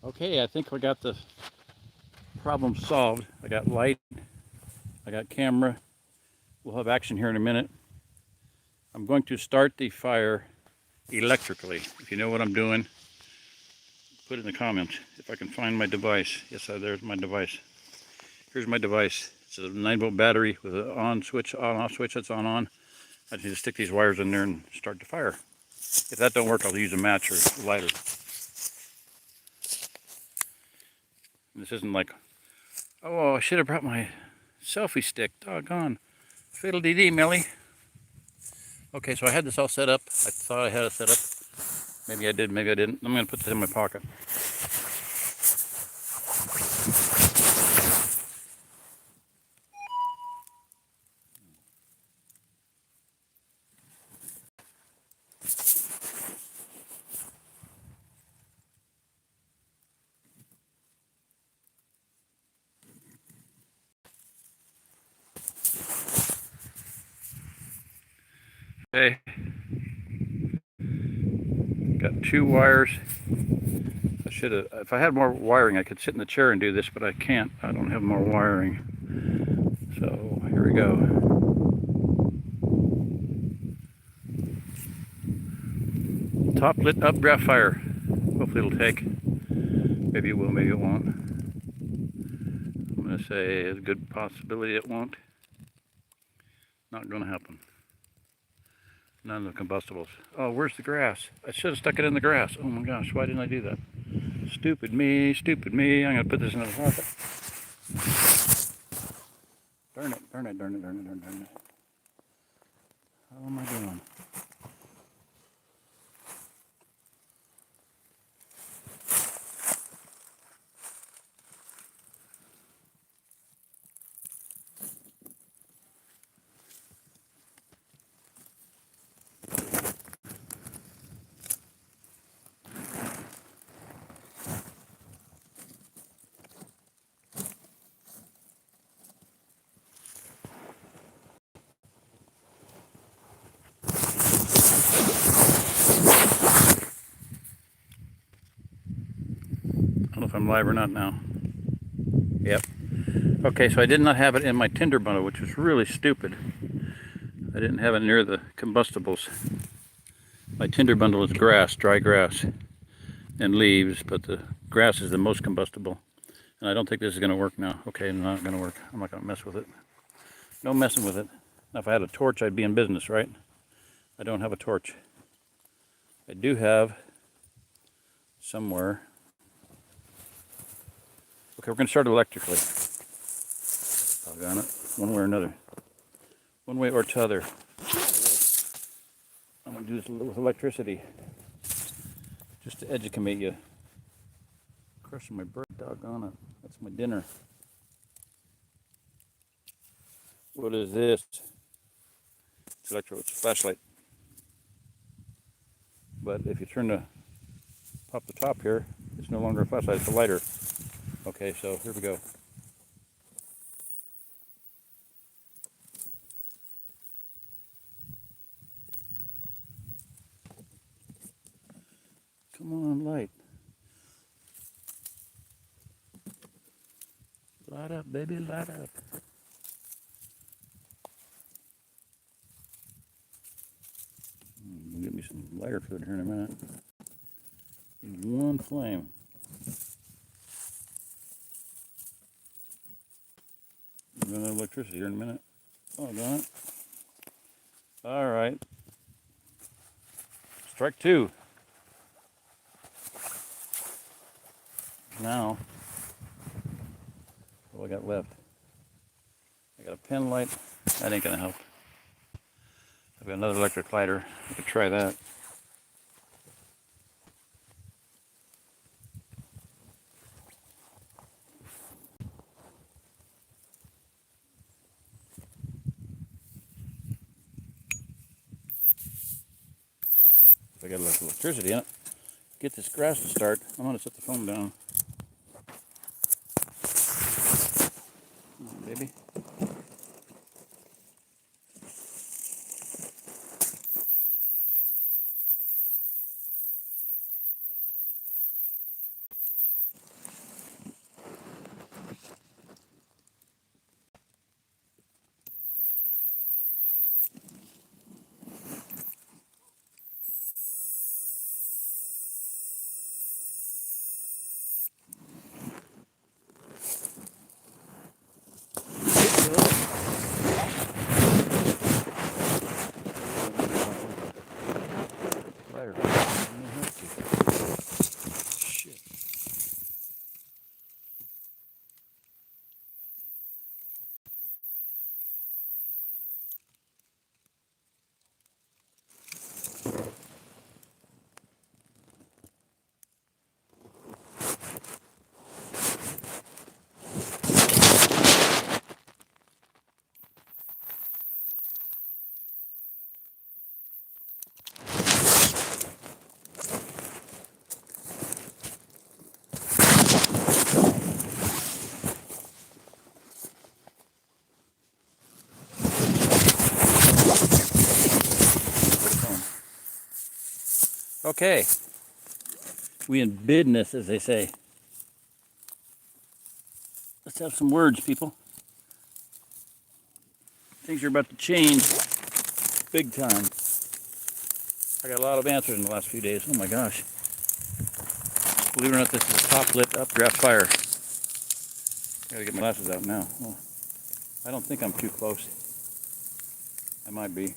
Okay, I think we got the problem solved. I got light, I got camera. We'll have action here in a minute. I'm going to start the fire electrically. If you know what I'm doing, put it in the comments. If I can find my device. Yes, there's my device. Here's my device. It's a 9-volt battery with an on switch, on-off switch that's on. I just need to stick these wires in there and start the fire. If that don't work, I'll use a match or a lighter. This isn't like, oh, I should have brought my selfie stick. Doggone. Fiddle dee dee, Millie. Okay, so I had this all set up. I thought I had it set up. Maybe I did, maybe I didn't. I'm going to put this in my pocket. Okay. Got 2 wires. I should have, if I had more wiring, I could sit in the chair and do this, but I can't. I don't have more wiring. So here we go. Top lit up draft fire. Hopefully it'll take. Maybe it will, maybe it won't. I'm going to say there's a good possibility it won't. Not going to happen. None of the combustibles. Oh, where's the grass? I should have stuck it in the grass. Oh my gosh, why didn't I do that? Stupid me, stupid me. I'm going to put this in the pocket. Darn it, darn it, darn it, darn it, darn it, darn it. How am I doing? I don't know if I'm live or not now. Yep. Okay, so I did not have it in my tinder bundle, which was really stupid. I didn't have it near the combustibles. My tinder bundle is grass, dry grass, and leaves, but the grass is the most combustible. And I don't think this is going to work now. Okay, not going to work. I'm not going to mess with it. No messing with it. Now, if I had a torch, I'd be in business, right? I don't have a torch. I do have somewhere. Okay, we're going to start electrically. Doggone it. One way or another. One way or t'other. I'm going to do this with electricity. Just to educate you. Crushing my bird, doggone it. That's my dinner. What is this? It's it's a flashlight. But if you pop the top here, it's no longer a flashlight, it's a lighter. Okay, so here we go. Come on, light. Light up, baby, light up. Get me some lighter fluid here in a minute. Need one flame. We're gonna have electricity here in a minute. Oh, darn it. All right. Strike 2. Now, what do I got left? I got a pen light. That ain't gonna help. I've got another electric lighter. I could try that. If I got enough electricity in it, get this grass to start. I'm gonna set the phone down. Come on, baby. Okay. We in business, as they say. Let's have some words, people. Things are about to change big time. I got a lot of answers in the last few days. Oh my gosh. Believe it or not, this is a top lit updraft fire. I gotta get my glasses out now. Oh, I don't think I'm too close. I might be.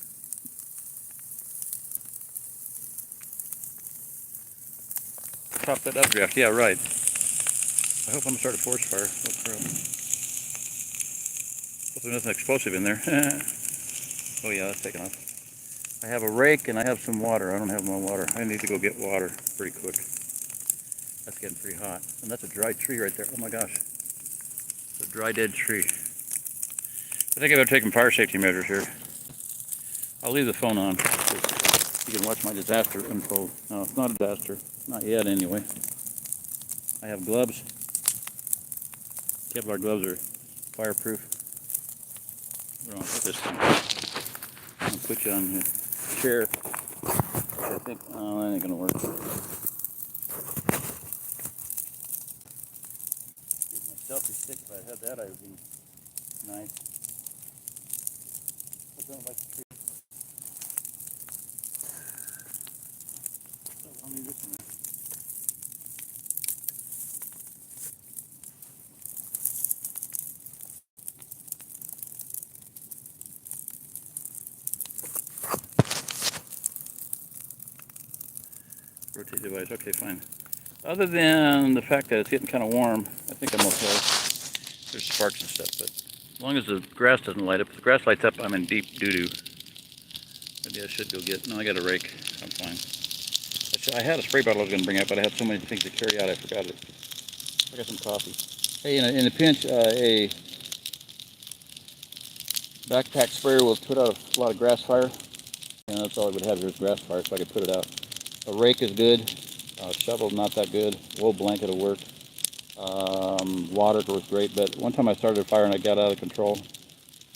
Top lit updraft, yeah, right. I hope I'm gonna start a forest fire. Hopefully nothing explosive in there. Oh yeah, that's taking off. I have a rake and I have some water. I don't have no water. I need to go get water pretty quick. That's getting pretty hot. And that's a dry tree right there. Oh my gosh. It's a dry, dead tree. I think I better take some fire safety measures here. I'll leave the phone on. You can watch my disaster unfold. No, it's not a disaster. Not yet, anyway. I have gloves. Kevlar gloves are fireproof. Where do I put this thing? I'll put you on the chair. I think, oh, that ain't gonna work. Get my selfie stick. If I had that, I would be nice. I don't like the tree. Oh, I'll need this one. Rotate device. Okay, fine. Other than the fact that it's getting kind of warm, I think I'm okay. There's sparks and stuff, but as long as the grass doesn't light up. If the grass lights up, I'm in deep doo-doo. Maybe I should go get... No, I got a rake. I'm fine. I had a spray bottle I was going to bring out, but I had so many things to carry out, I forgot it. I got some coffee. Hey, in a pinch, a backpack sprayer will put out a lot of grass fire. And that's all I would have here is grass fire, so I could put it out. A rake is good. Shovel, not that good. Wool blanket will work. Water was great, but one time I started a fire and I got out of control.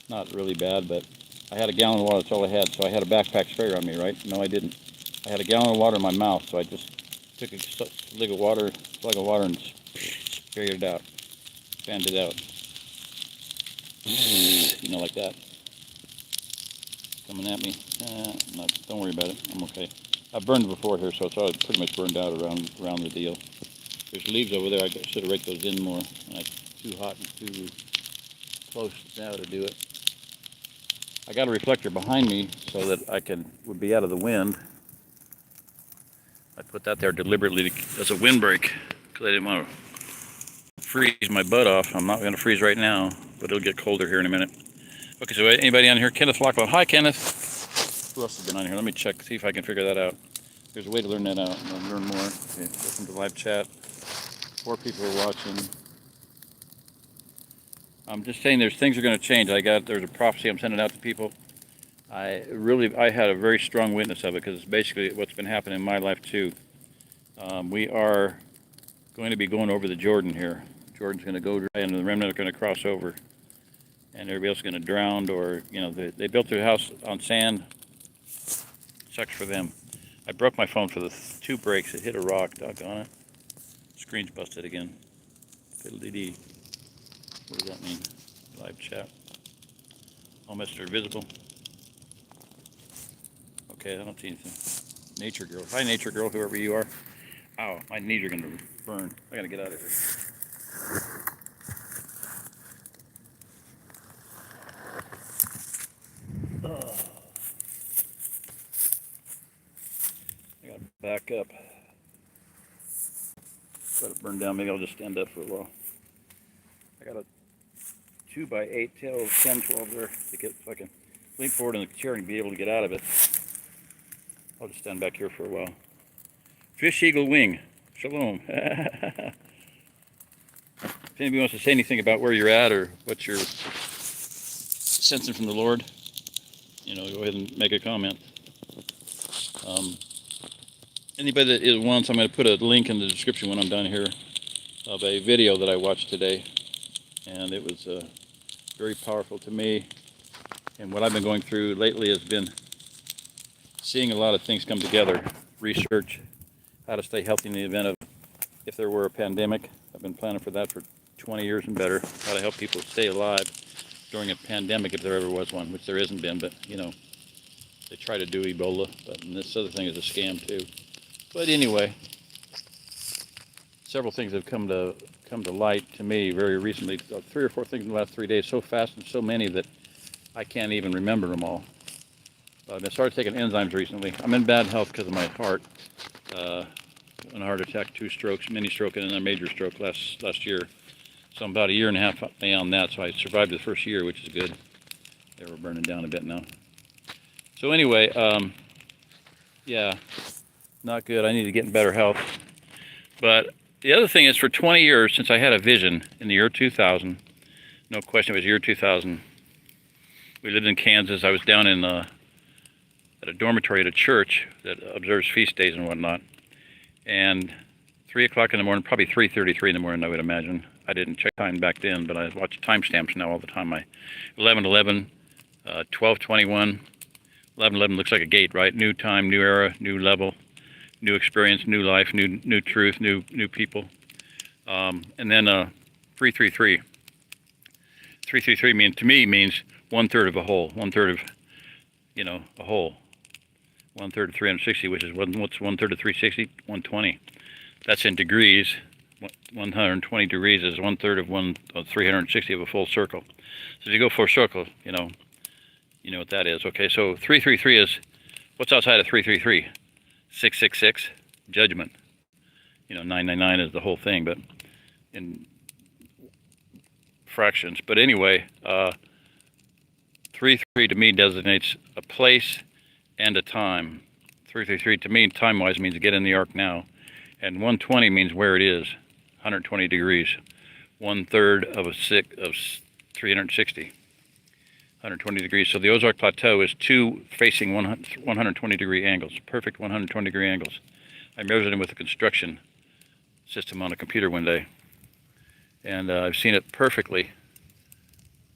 Not really bad, but I had a gallon of water. That's all I had. So I had a backpack sprayer on me, right? No, I didn't. I had a gallon of water in my mouth, so I just took a slug of water, and sprayed it out. Fanned it out. You know, like that. Coming at me. Don't worry about it. I'm okay. I've burned before here, so it's all pretty much burned out around the deal. There's leaves over there. I should have raked those in more. It's too hot and too close now to do it. I got a reflector behind me so that would be out of the wind. I put that there deliberately as a windbreak because I didn't want to freeze my butt off. I'm not going to freeze right now, but it'll get colder here in a minute. Okay, so anybody on here? Kenneth Lockwell. Hi, Kenneth. Who else has been on here? Let me check, see if I can figure that out. There's a way to learn that out. I'll learn more. Okay, welcome to live chat. 4 people are watching. I'm just saying things are going to change. There's a prophecy I'm sending out to people. I had a very strong witness of it because it's basically what's been happening in my life too. We are going to be going over the Jordan here. Jordan's going to go dry and the remnant are going to cross over. And everybody else is going to drown, or, you know, they built their house on sand. Sucks for them. I broke my phone for the 2 breaks. It hit a rock, doggone it. Screen's busted again. Fiddle-dee-dee. What does that mean? Live chat. Oh, Mr. Visible. Okay, I don't see anything. Nature Girl. Hi, Nature Girl, whoever you are. Ow, my knees are going to burn. I got to get out of here. I got to back up. Let it burn down. Maybe I'll just stand up for a while. I got a 2x8 tail, 10, 12 there to get, so I can lean forward in the chair and be able to get out of it. I'll just stand back here for a while. Fish Eagle Wing. Shalom. If anybody wants to say anything about where you're at or what you're sensing from the Lord, you know, go ahead and make a comment. Anybody that wants, I'm going to put a link in the description when I'm done here of a video that I watched today, and it was very powerful to me. And what I've been going through lately has been seeing a lot of things come together, research, how to stay healthy in the event of if there were a pandemic. I've been planning for that for 20 years and better. How to help people stay alive during a pandemic if there ever was one, which there hasn't been, but you know, they try to do Ebola, but this other thing is a scam too. But anyway, several things have come to light to me very recently. 3 or 4 things in the last 3 days, so fast and so many that I can't even remember them all. I started taking enzymes recently. I'm in bad health because of my heart. One heart attack, 2 strokes, mini stroke, and then a major stroke last year. So I'm about 1.5 years on that. So I survived the first year, which is good. They were burning down a bit now. So anyway, yeah, not good. I need to get in better health. But the other thing is, for 20 years since I had a vision in the year 2000, no question it was year 2000. We lived in Kansas. I was down in at a dormitory at a church that observes feast days and whatnot. And 3 o'clock in the morning, probably 3:33 in the morning, I would imagine. I didn't check time back then, but I watch timestamps now all the time. 11:11, 12:21, 11:11 looks like a gate, right? New time, new era, new level, new experience, new life, new truth, new people. And then 3:33. 3:33 to me means 1/3 of a whole, 1/3 of, you know, a whole. 1/3 of 360, which is what's 1/3 of 360? 120. That's in degrees. 120 degrees is 1/3 of 360 of a full circle. So if you go full circle, you know what that is. Okay, so 333 is, what's outside of 333? 666, judgment. 999 is the whole thing, but in fractions. But anyway, 333 to me designates a place and a time. 333 to me, time-wise, means get in the ark now. And 120 means where it is, 120 degrees. 1/3 of 360, 120 degrees. So the Ozark Plateau is 2 facing 120 degree angles, perfect 120 degree angles. I measured them with a construction system on a computer one day. And I've seen it perfectly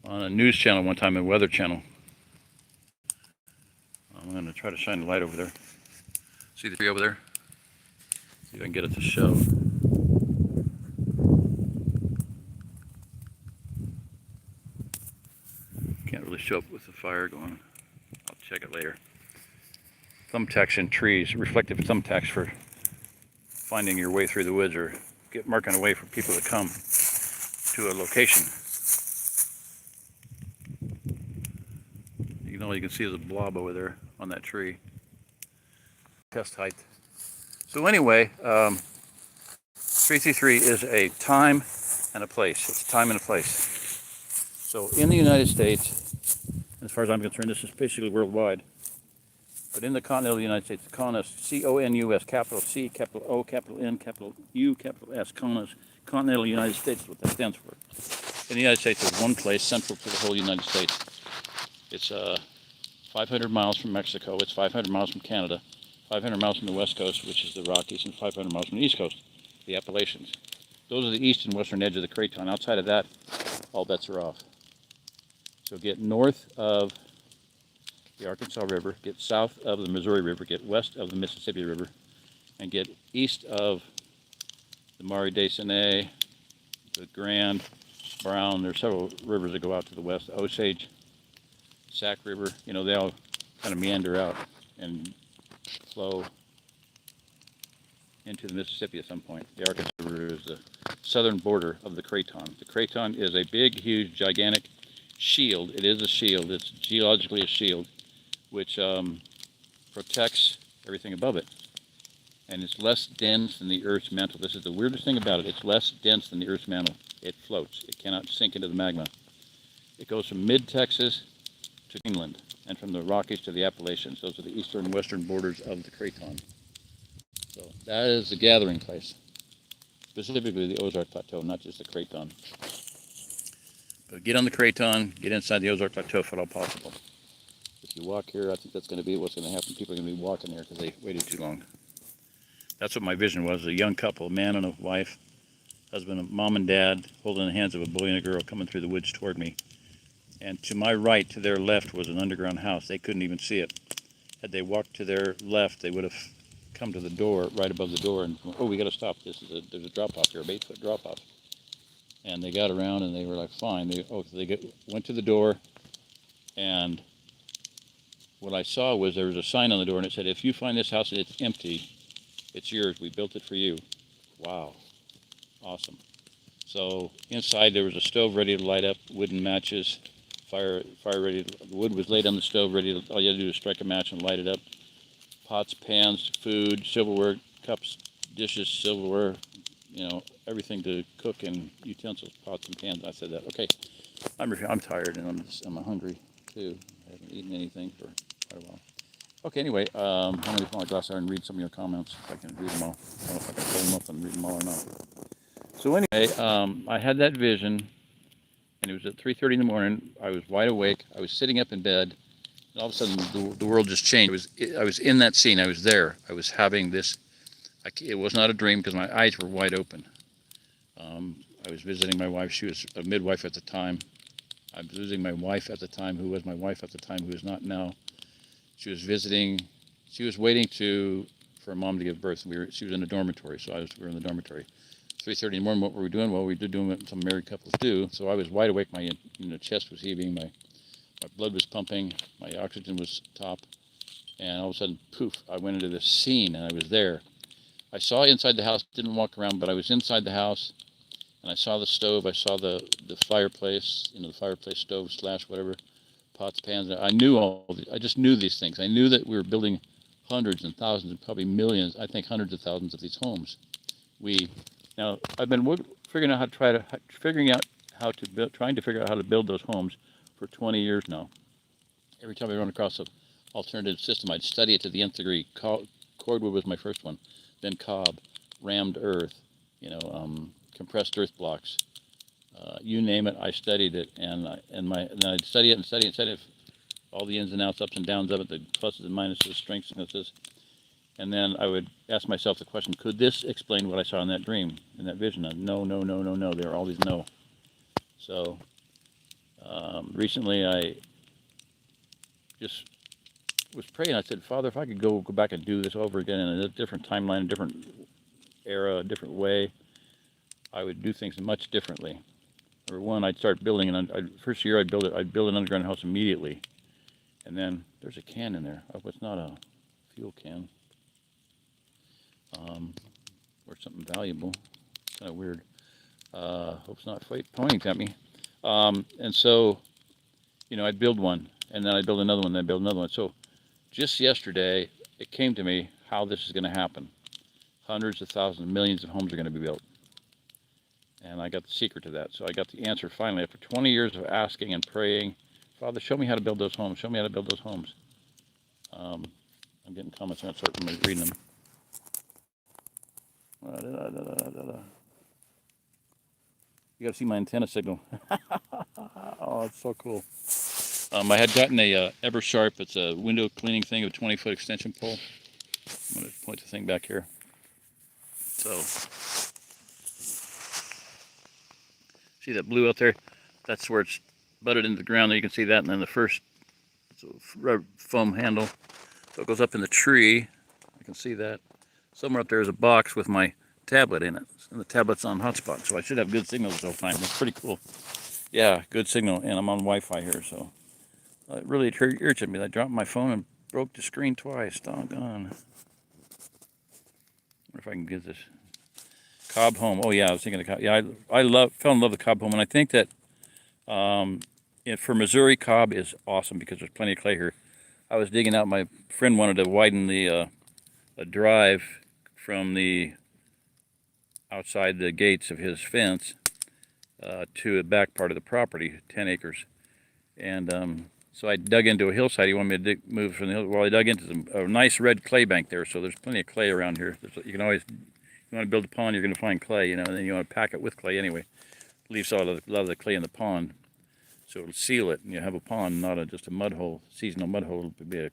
on a news channel one time, a weather channel. I'm going to try to shine the light over there. See the tree over there? See if I can get it to show. Can't really show up with the fire going. I'll check it later. Thumbtacks in trees, reflective thumbtacks for finding your way through the woods or marking a way for people to come to a location. All you can see is a blob over there on that tree. Test height. So anyway, 333 is a time and a place. It's a time and a place. So in the United States, as far as I'm concerned, this is basically worldwide. But in the continental United States, the CONUS, C-O-N-U-S, capital C, capital O, capital N, capital U, capital S, CONUS, continental United States is what that stands for. In the United States, there's one place central to the whole United States. It's 500 miles from Mexico. It's 500 miles from Canada, 500 miles from the West Coast, which is the Rockies, and 500 miles from the East Coast, the Appalachians. Those are the east and western edge of the craton. Outside of that, all bets are off. So get north of the Arkansas River, get south of the Missouri River, get west of the Mississippi River, and get east of the Mare de Sine, the Grand, Brown. There's several rivers that go out to the west, Osage, Sac River, they all kind of meander out and flow into the Mississippi at some point. The Arkansas River is the southern border of the craton. The craton is a big, huge, gigantic shield. It is a shield. It's geologically a shield, which protects everything above it. And it's less dense than the Earth's mantle. This is the weirdest thing about it. It's less dense than the Earth's mantle. It floats. It cannot sink into the magma. It goes from mid-Texas to England, and from the Rockies to the Appalachians. Those are the eastern and western borders of the craton. So that is the gathering place, specifically the Ozark Plateau, not just the craton. But get on the craton, get inside the Ozark Plateau if at all possible. If you walk here, I think that's going to be what's going to happen. People are going to be walking here because they waited too long. That's what my vision was, a young couple, a man and a wife, husband, mom and dad, holding the hands of a boy and a girl coming through the woods toward me. And to my right, to their left, was an underground house. They couldn't even see it. Had they walked to their left, they would have come to the door, right above the door, and oh, we got to stop. There's a drop off here, a 8-foot drop off. And they got around and they were like, fine. Went to the door, and what I saw was there was a sign on the door, and it said, "If you find this house and it's empty, it's yours. We built it for you." Wow, awesome. So inside there was a stove ready to light up, wooden matches, fire ready. The wood was laid on the stove, ready to. All you had to do was strike a match and light it up. Pots, pans, food, silverware, cups, dishes, silverware, everything to cook and utensils, pots and pans. I said that. Okay, I'm tired and I'm hungry too. I haven't eaten anything for quite a while. Okay, anyway, I'm going to put my glass there and read some of your comments if I can read them all. I don't know if I can pull them up and read them all or not. So anyway, I had that vision, and it was at 3:30 in the morning. I was wide awake. I was sitting up in bed, and all of a sudden the world just changed. I was in that scene. I was there. I was having this. It was not a dream because my eyes were wide open. I was visiting my wife. She was a midwife at the time. I was visiting my wife at the time, who was my wife at the time, who is not now. She was visiting. She was waiting for mom to give birth. She was in a dormitory, so we were in the dormitory. 3:30 in the morning. What were we doing? Well, we were doing what some married couples do. So I was wide awake. My chest was heaving. My blood was pumping. My oxygen was top. And all of a sudden, poof! I went into this scene, and I was there. I saw inside the house. Didn't walk around, but I was inside the house, and I saw the stove. I saw the fireplace. The fireplace stove / whatever, pots, pans. I knew I just knew these things. I knew that we were building hundreds and thousands and probably millions. I think hundreds of thousands of these homes. Now I've been figuring out how to build those homes for 20 years now. Every time I run across an alternative system, I'd study it to the nth degree. Cordwood was my first one, then cob, rammed earth, compressed earth blocks. You name it, I studied it, and I'd study it and study it, all the ins and outs, ups and downs of it, the pluses and minuses, strengths and weaknesses. And then I would ask myself the question, could this explain what I saw in that dream, in that vision? No. There are always no. So recently I just was praying. I said, Father, if I could go back and do this over again in a different timeline, a different era, a different way, I would do things much differently. Number one, I'd start building, and first year I'd build an underground house immediately. And then there's a can in there. I hope it's not a fuel can. Or something valuable. Kind of weird. Hope it's not pointing at me. And so, I'd build one, and then I'd build another one, and then I'd build another one. So just yesterday, it came to me how this is going to happen. Hundreds of thousands, millions of homes are going to be built. And I got the secret to that. So I got the answer finally. After 20 years of asking and praying, Father, show me how to build those homes. Show me how to build those homes. I'm getting comments, and I'm going to start reading them. You got to see my antenna signal. Oh, it's so cool. I had gotten a Eversharp. It's a window cleaning thing, a 20-foot extension pole. I'm going to point the thing back here. So, see that blue out there? That's where it's butted into the ground. There you can see that. And then the first foam handle. So it goes up in the tree. I can see that. Somewhere up there is a box with my tablet in it. And the tablet's on hotspot, so I should have good signal this whole time. That's pretty cool. Yeah, good signal. And I'm on Wi-Fi here, so it really irritated me. I dropped my phone and broke the screen twice. Doggone. I wonder if I can get this. Cob home. Oh, yeah, I was thinking of Cob. Yeah, I fell in love with Cob home. And I think that for Missouri, Cob is awesome because there's plenty of clay here. I was digging out. My friend wanted to widen the a drive from the outside the gates of his fence to the back part of the property, 10 acres. And so I dug into a hillside. He wanted me to move from the hill. Well, I dug into a nice red clay bank there, so there's plenty of clay around here. You can always, you want to build a pond, you're going to find clay, and then you want to pack it with clay anyway. Leaves a lot of the clay in the pond, so it'll seal it, and you have a pond, not just a mud hole, seasonal mud hole. It'll be a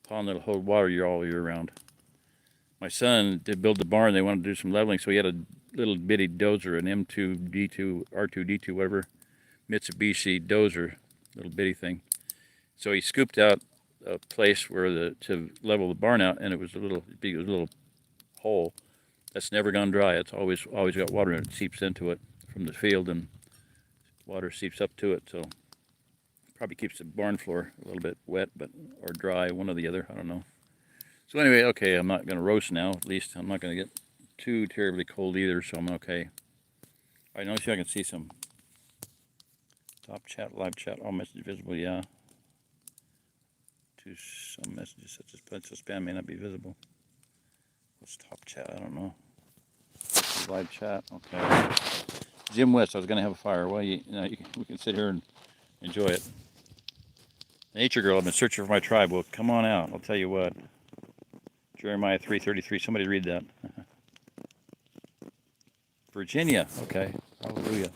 pond that'll hold water all year round. My son did build the barn. They wanted to do some leveling, so he had a little bitty dozer, an M2D2, R2D2, whatever, Mitsubishi dozer, little bitty thing. So he scooped out a place where to level the barn out, and it was a little hole that's never gone dry. It's always got water in it. It seeps into it from the field, and water seeps up to it. So probably keeps the barn floor a little bit wet, or dry, one or the other. I don't know. So anyway, okay, I'm not going to roast now. At least I'm not going to get too terribly cold either, so I'm okay. All right, now let's see if I can see some top chat, live chat, all messages visible. Yeah. To some messages such as potential spam may not be visible. What's top chat? I don't know. Live chat. Okay. Jim West. I was going to have a fire. Well, we can sit here and enjoy it. Nature Girl. I've been searching for my tribe. Well, come on out. I'll tell you what. Jeremiah 3:33. Somebody read that. Virginia. Okay. Hallelujah.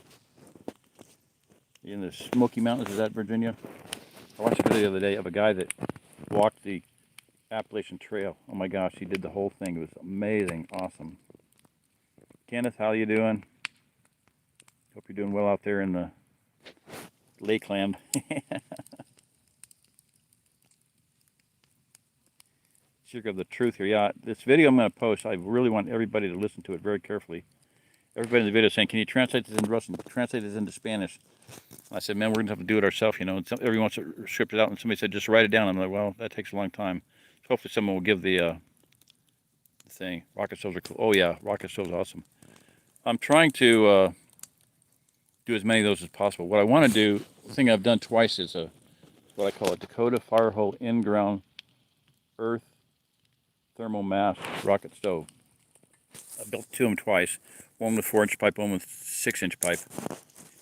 In the Smoky Mountains, is that Virginia? I watched a video the other day of a guy that walked the Appalachian Trail. Oh my gosh, he did the whole thing. It was amazing, awesome. Kenneth, how you doing? Hope you're doing well out there in the lakeland. Sugar of the truth here. Yeah, this video I'm going to post, I really want everybody to listen to it very carefully. Everybody in the video is saying, can you translate this into Russian? Translate this into Spanish? I said, man, we're going to have to do it ourselves, you know. And everyone wants to script it out, and somebody said, just write it down. I'm like, well, that takes a long time. So hopefully someone will give the thing. Rocket stoves are cool. Oh, yeah, rocket stoves are awesome. I'm trying to do as many of those as possible. What I want to do, the thing I've done twice is what I call a Dakota Firehole in-ground earth thermal mass rocket stove. I built two of them twice. One with 4-inch pipe, one with 6-inch pipe.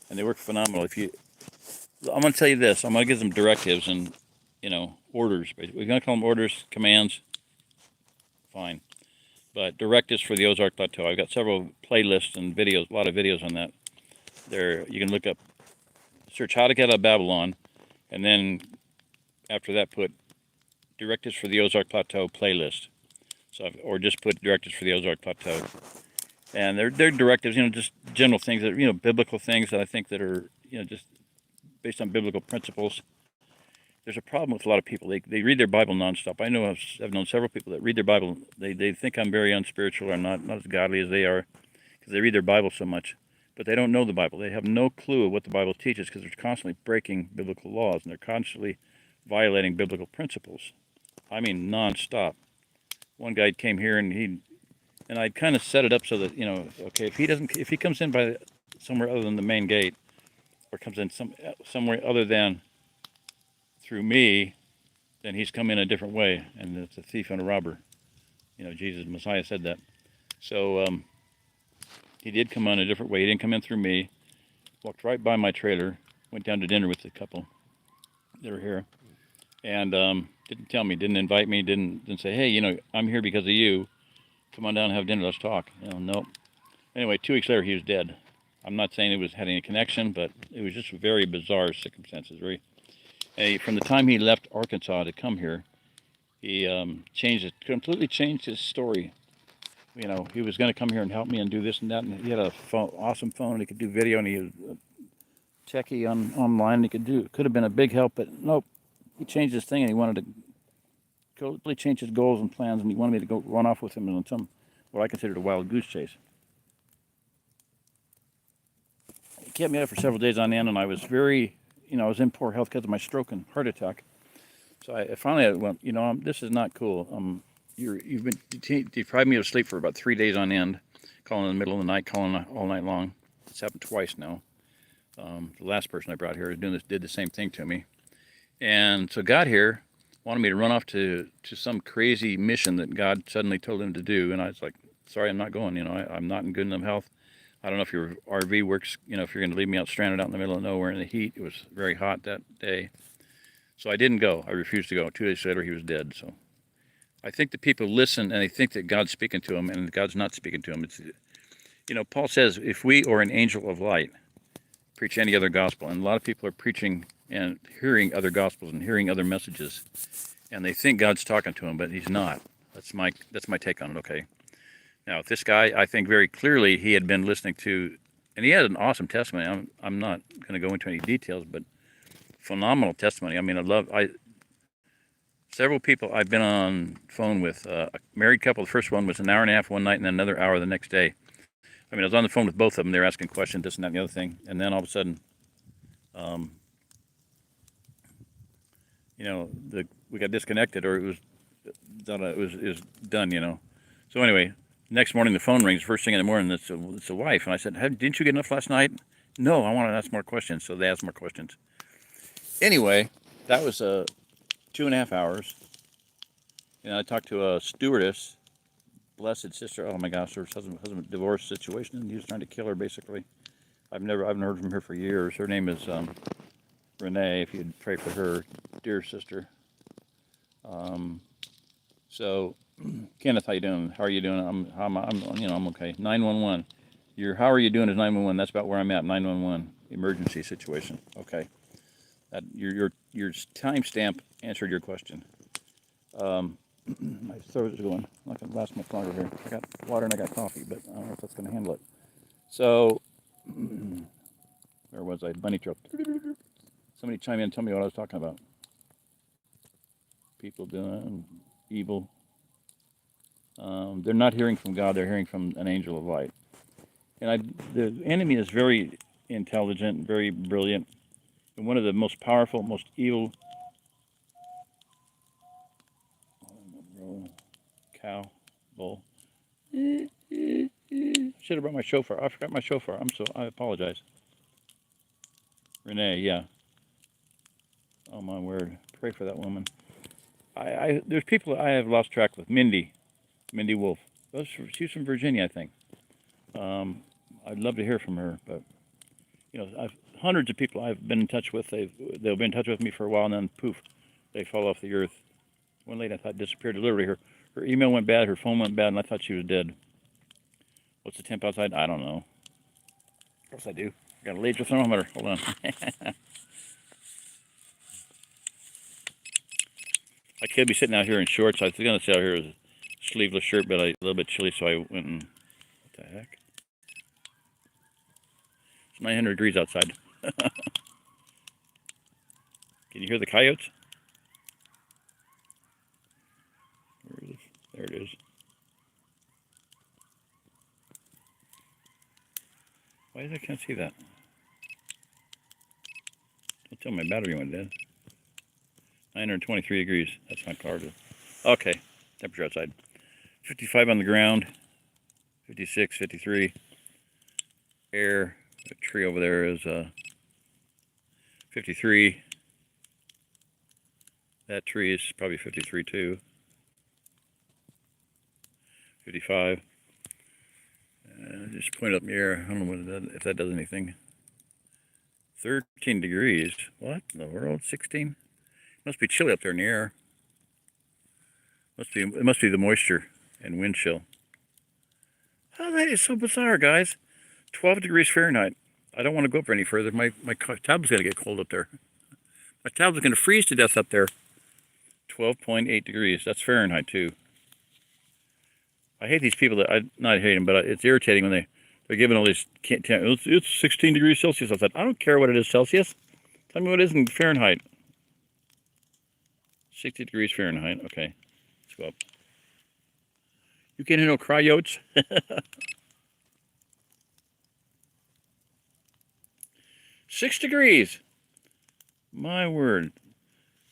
And they work phenomenal. I'm going to tell you this. I'm going to give them directives and, orders. We're going to call them orders, commands. Fine. But directives for the Ozark Plateau. I've got several playlists and videos, a lot of videos on that. You can look up, search how to get out of Babylon, and then after that put directives for the Ozark Plateau playlist. So, or just put directives for the Ozark Plateau. And they're directives, just general things that, biblical things that I think that are, just based on biblical principles. There's a problem with a lot of people. They read their Bible nonstop. I know I've known several people that read their Bible. They think I'm very unspiritual or not as godly as they are because they read their Bible so much. But they don't know the Bible. They have no clue of what the Bible teaches because they're constantly breaking biblical laws and they're constantly violating biblical principles. I mean, nonstop. One guy came here and I'd kind of set it up so that, okay, if he comes in by somewhere other than the main gate or comes in somewhere other than through me, then he's come in a different way, and it's a thief and a robber. Jesus, Messiah said that. So he did come in a different way. He didn't come in through me. Walked right by my trailer, went down to dinner with the couple that were here, and didn't tell me, didn't invite me, didn't say, hey, I'm here because of you. Come on down and have dinner. Let's talk. Nope. Anyway, 2 weeks later, he was dead. I'm not saying it was had any connection, but it was just very bizarre circumstances. From the time he left Arkansas to come here, he completely changed his story. He was going to come here and help me and do this and that, and he had a awesome phone. He could do video, and he was techie online. Could have been a big help, but nope. He changed his thing, and he wanted to totally change his goals and plans, and he wanted me to go run off with him on some what I considered a wild goose chase. He kept me up for several days on end, and I was very, I was in poor health because of my stroke and heart attack. So I finally went, this is not cool. You've been deprived me of sleep for about 3 days on end, calling in the middle of the night, calling all night long. It's happened twice now. The last person I brought here did the same thing to me. And so got here, wanted me to run off to some crazy mission that God suddenly told him to do. And I was like, sorry, I'm not going. I'm not in good enough health. I don't know if your RV works, if you're going to leave me out stranded out in the middle of nowhere in the heat. It was very hot that day. So I didn't go. I refused to go. 2 days later, he was dead. So I think that people listen and they think that God's speaking to them, and God's not speaking to them. It's, Paul says, if we or an angel of light preach any other gospel, and a lot of people are preaching and hearing other gospels and hearing other messages, and they think God's talking to them, but he's not. That's my take on it, okay? Now, if this guy, I think very clearly he had been listening to, and he had an awesome testimony. I'm not going to go into any details, but phenomenal testimony. I mean, several people I've been on phone with. A married couple. The first one was an hour and a half one night, and then another hour the next day. I mean, I was on the phone with both of them. They were asking questions, this and that, and the other thing, and then all of a sudden, um, we got disconnected, or it was done. It was done. So anyway, next morning the phone rings. First thing in the morning, it's a wife, and I said, "Didn't you get enough last night?" No, I want to ask more questions. So they asked more questions. Anyway, that was 2.5 hours. And I talked to a stewardess, blessed sister. Oh my gosh, her husband divorce situation, and he was trying to kill her basically. I haven't heard from her for years. Her name is Renee. If you'd pray for her, dear sister. So, Kenneth, how you doing? How are you doing? I'm okay. 911. How are you doing is 911. That's about where I'm at. 911 emergency situation. Okay. That your timestamp answered your question. My throat is going. I'm not gonna last much longer here. I got water and I got coffee, but I don't know if that's gonna handle it. So, where was I? Bunny trail. Somebody chime in and tell me what I was talking about. People doing evil. They're not hearing from God. They're hearing from an angel of light. And the enemy is very intelligent, very brilliant, and one of the most powerful, most evil cow bull. Should have brought my shofar. I forgot my shofar. I apologize. Renee, yeah. Oh my word. Pray for that woman. There's people I have lost track with. Mindy Wolf. She's from Virginia, I think. I'd love to hear from her, but hundreds of people I've been in touch with. They've been in touch with me for a while, and then poof, they fall off the earth. One lady I thought disappeared. Literally, her email went bad, her phone went bad, and I thought she was dead. What's the temp outside? I don't know. Of course I do. I got a laser thermometer. Hold on. I could be sitting out here in shorts. I was going to sit out here with a sleeveless shirt, but a little bit chilly, so I went and... What the heck? It's 900 degrees outside. Can you hear the coyotes? Where is it? There it is. Why is I can't see that? Don't tell me my battery went dead. 923 degrees. That's not cloudy. Okay, temperature outside. 55 on the ground. 56, 53. Air. The tree over there is 53. That tree is probably 53 too. 55. Just point up in the air. I don't know if that does anything. 13 degrees. What in the world? 16? Must be chilly up there in the air. It must be the moisture and wind chill. Oh, that is so bizarre, guys. 12 degrees Fahrenheit. I don't want to go up any further. My tablet's going to get cold up there. My tablet's going to freeze to death up there. 12.8 degrees. That's Fahrenheit, too. I hate these people I not hate them, but it's irritating when they're giving all these, it's 16 degrees Celsius. I said, I don't care what it is Celsius. Tell me what it is in Fahrenheit. 60 degrees Fahrenheit. Okay, let's go up. You can't hear no coyotes? 6 degrees. My word.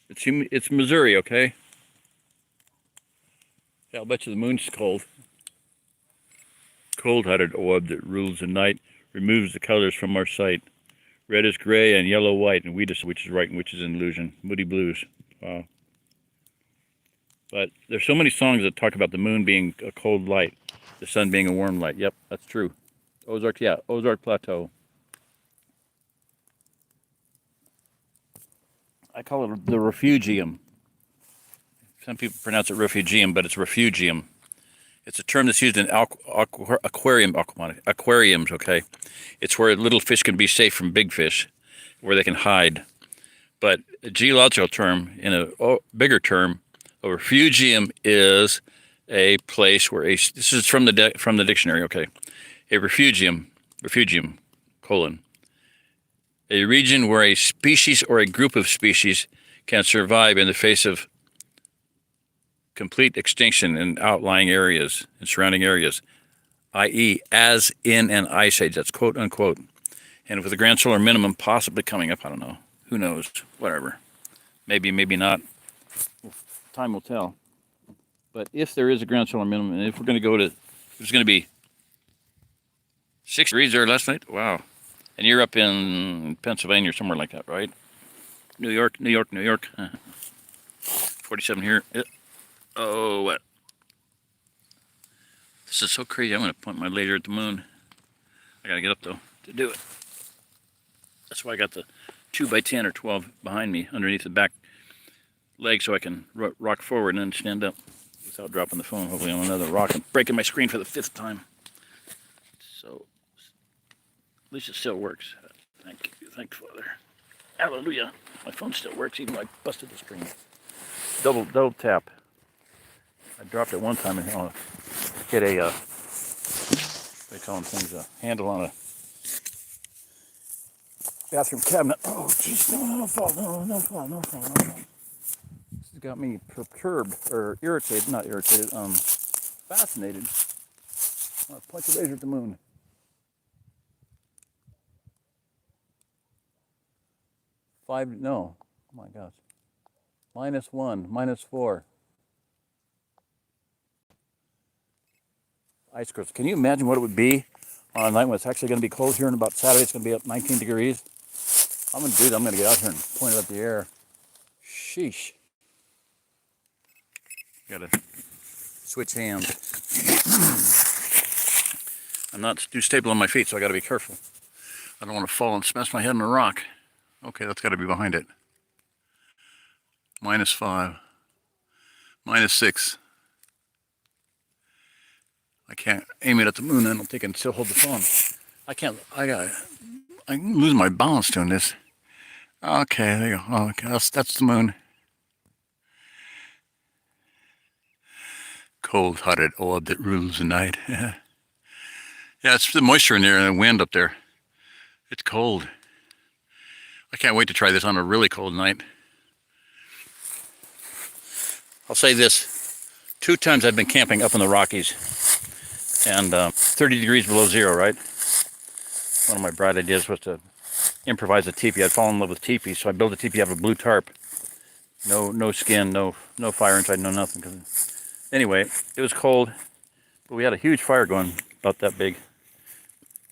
It's Missouri, okay? Yeah, I'll bet you the moon's cold. Cold-hearted orb that rules the night, removes the colors from our sight. Red is gray and yellow white, and we decide which is right and which is an illusion. Moody blues. Wow. But there's so many songs that talk about the moon being a cold light, the sun being a warm light. Yep, that's true. Ozark Plateau. I call it the Refugium. Some people pronounce it Refugium, but it's Refugium. It's a term that's used in aquariums, okay? It's where little fish can be safe from big fish, where they can hide. But a geological term, in a bigger term, a refugium is a place where this is from the dictionary, okay? A refugium, a region where a species or a group of species can survive in the face of complete extinction in outlying areas and surrounding areas, i.e., as in an ice age. That's quote unquote. And with the grand solar minimum possibly coming up, I don't know. Who knows? Whatever. Maybe, maybe not. Time will tell. But if there is a grand solar minimum, and if we're going to go to, there's going to be 6 degrees there last night. Wow. And you're up in Pennsylvania or somewhere like that, right? New York, New York, New York. 47 here. Oh, what? This is so crazy. I'm going to point my laser at the moon. I got to get up, though, to do it. That's why I got the 2x10 or 12 behind me underneath the back leg so I can rock forward and then stand up without dropping the phone, hopefully on another rock and breaking my screen for the 5th time. So, at least it still works. Thank you, Father. Hallelujah. My phone still works even though I busted the screen. Double tap. I dropped it one time and hit a, they call them things, a handle on a bathroom cabinet. Oh, jeez, no fall. This has got me perturbed, or irritated, not irritated, fascinated. I'll point the laser at the moon. No. Oh my gosh. -1, -4. Ice crystals. Can you imagine what it would be on a night when it's actually going to be cold here and about Saturday? It's going to be up 19 degrees. I'm going to do that. I'm going to get out here and point it up the air. Sheesh. Got to switch hands. I'm not too stable on my feet, so I got to be careful. I don't want to fall and smash my head on a rock. Okay, that's got to be behind it. -5. -6. I can't aim it at the moon. I don't think I can still hold the phone. I'm losing my balance doing this. Okay, there you go. Oh, okay, that's the moon. Cold-hearted orb that rules the night. Yeah, it's the moisture in there and the wind up there. It's cold. I can't wait to try this on a really cold night. I'll say this. 2 times I've been camping up in the Rockies. And 30 degrees below zero, right? One of my bright ideas was to improvise a teepee. I'd fallen in love with teepees, so I built a teepee out of a blue tarp. No skin, no fire inside, no nothing. Anyway, it was cold, but we had a huge fire going, about that big.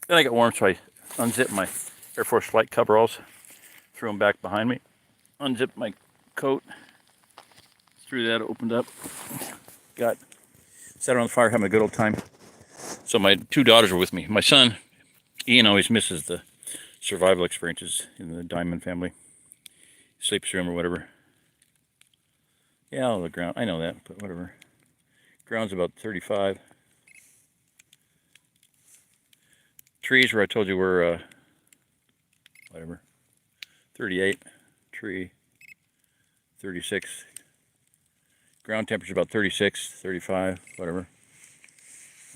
Then I got warm, so I unzipped my Air Force flight coveralls, threw them back behind me, unzipped my coat, threw that, opened up, sat around the fire, having a good old time. So my 2 daughters were with me. My son, Ian, always misses the survival experiences in the Diamond family. He sleeps through them or whatever. Yeah, the ground, I know that, but whatever. Ground's about 35. Trees where I told you were, whatever, 38. Tree, 36. Ground temperature about 36, 35, whatever.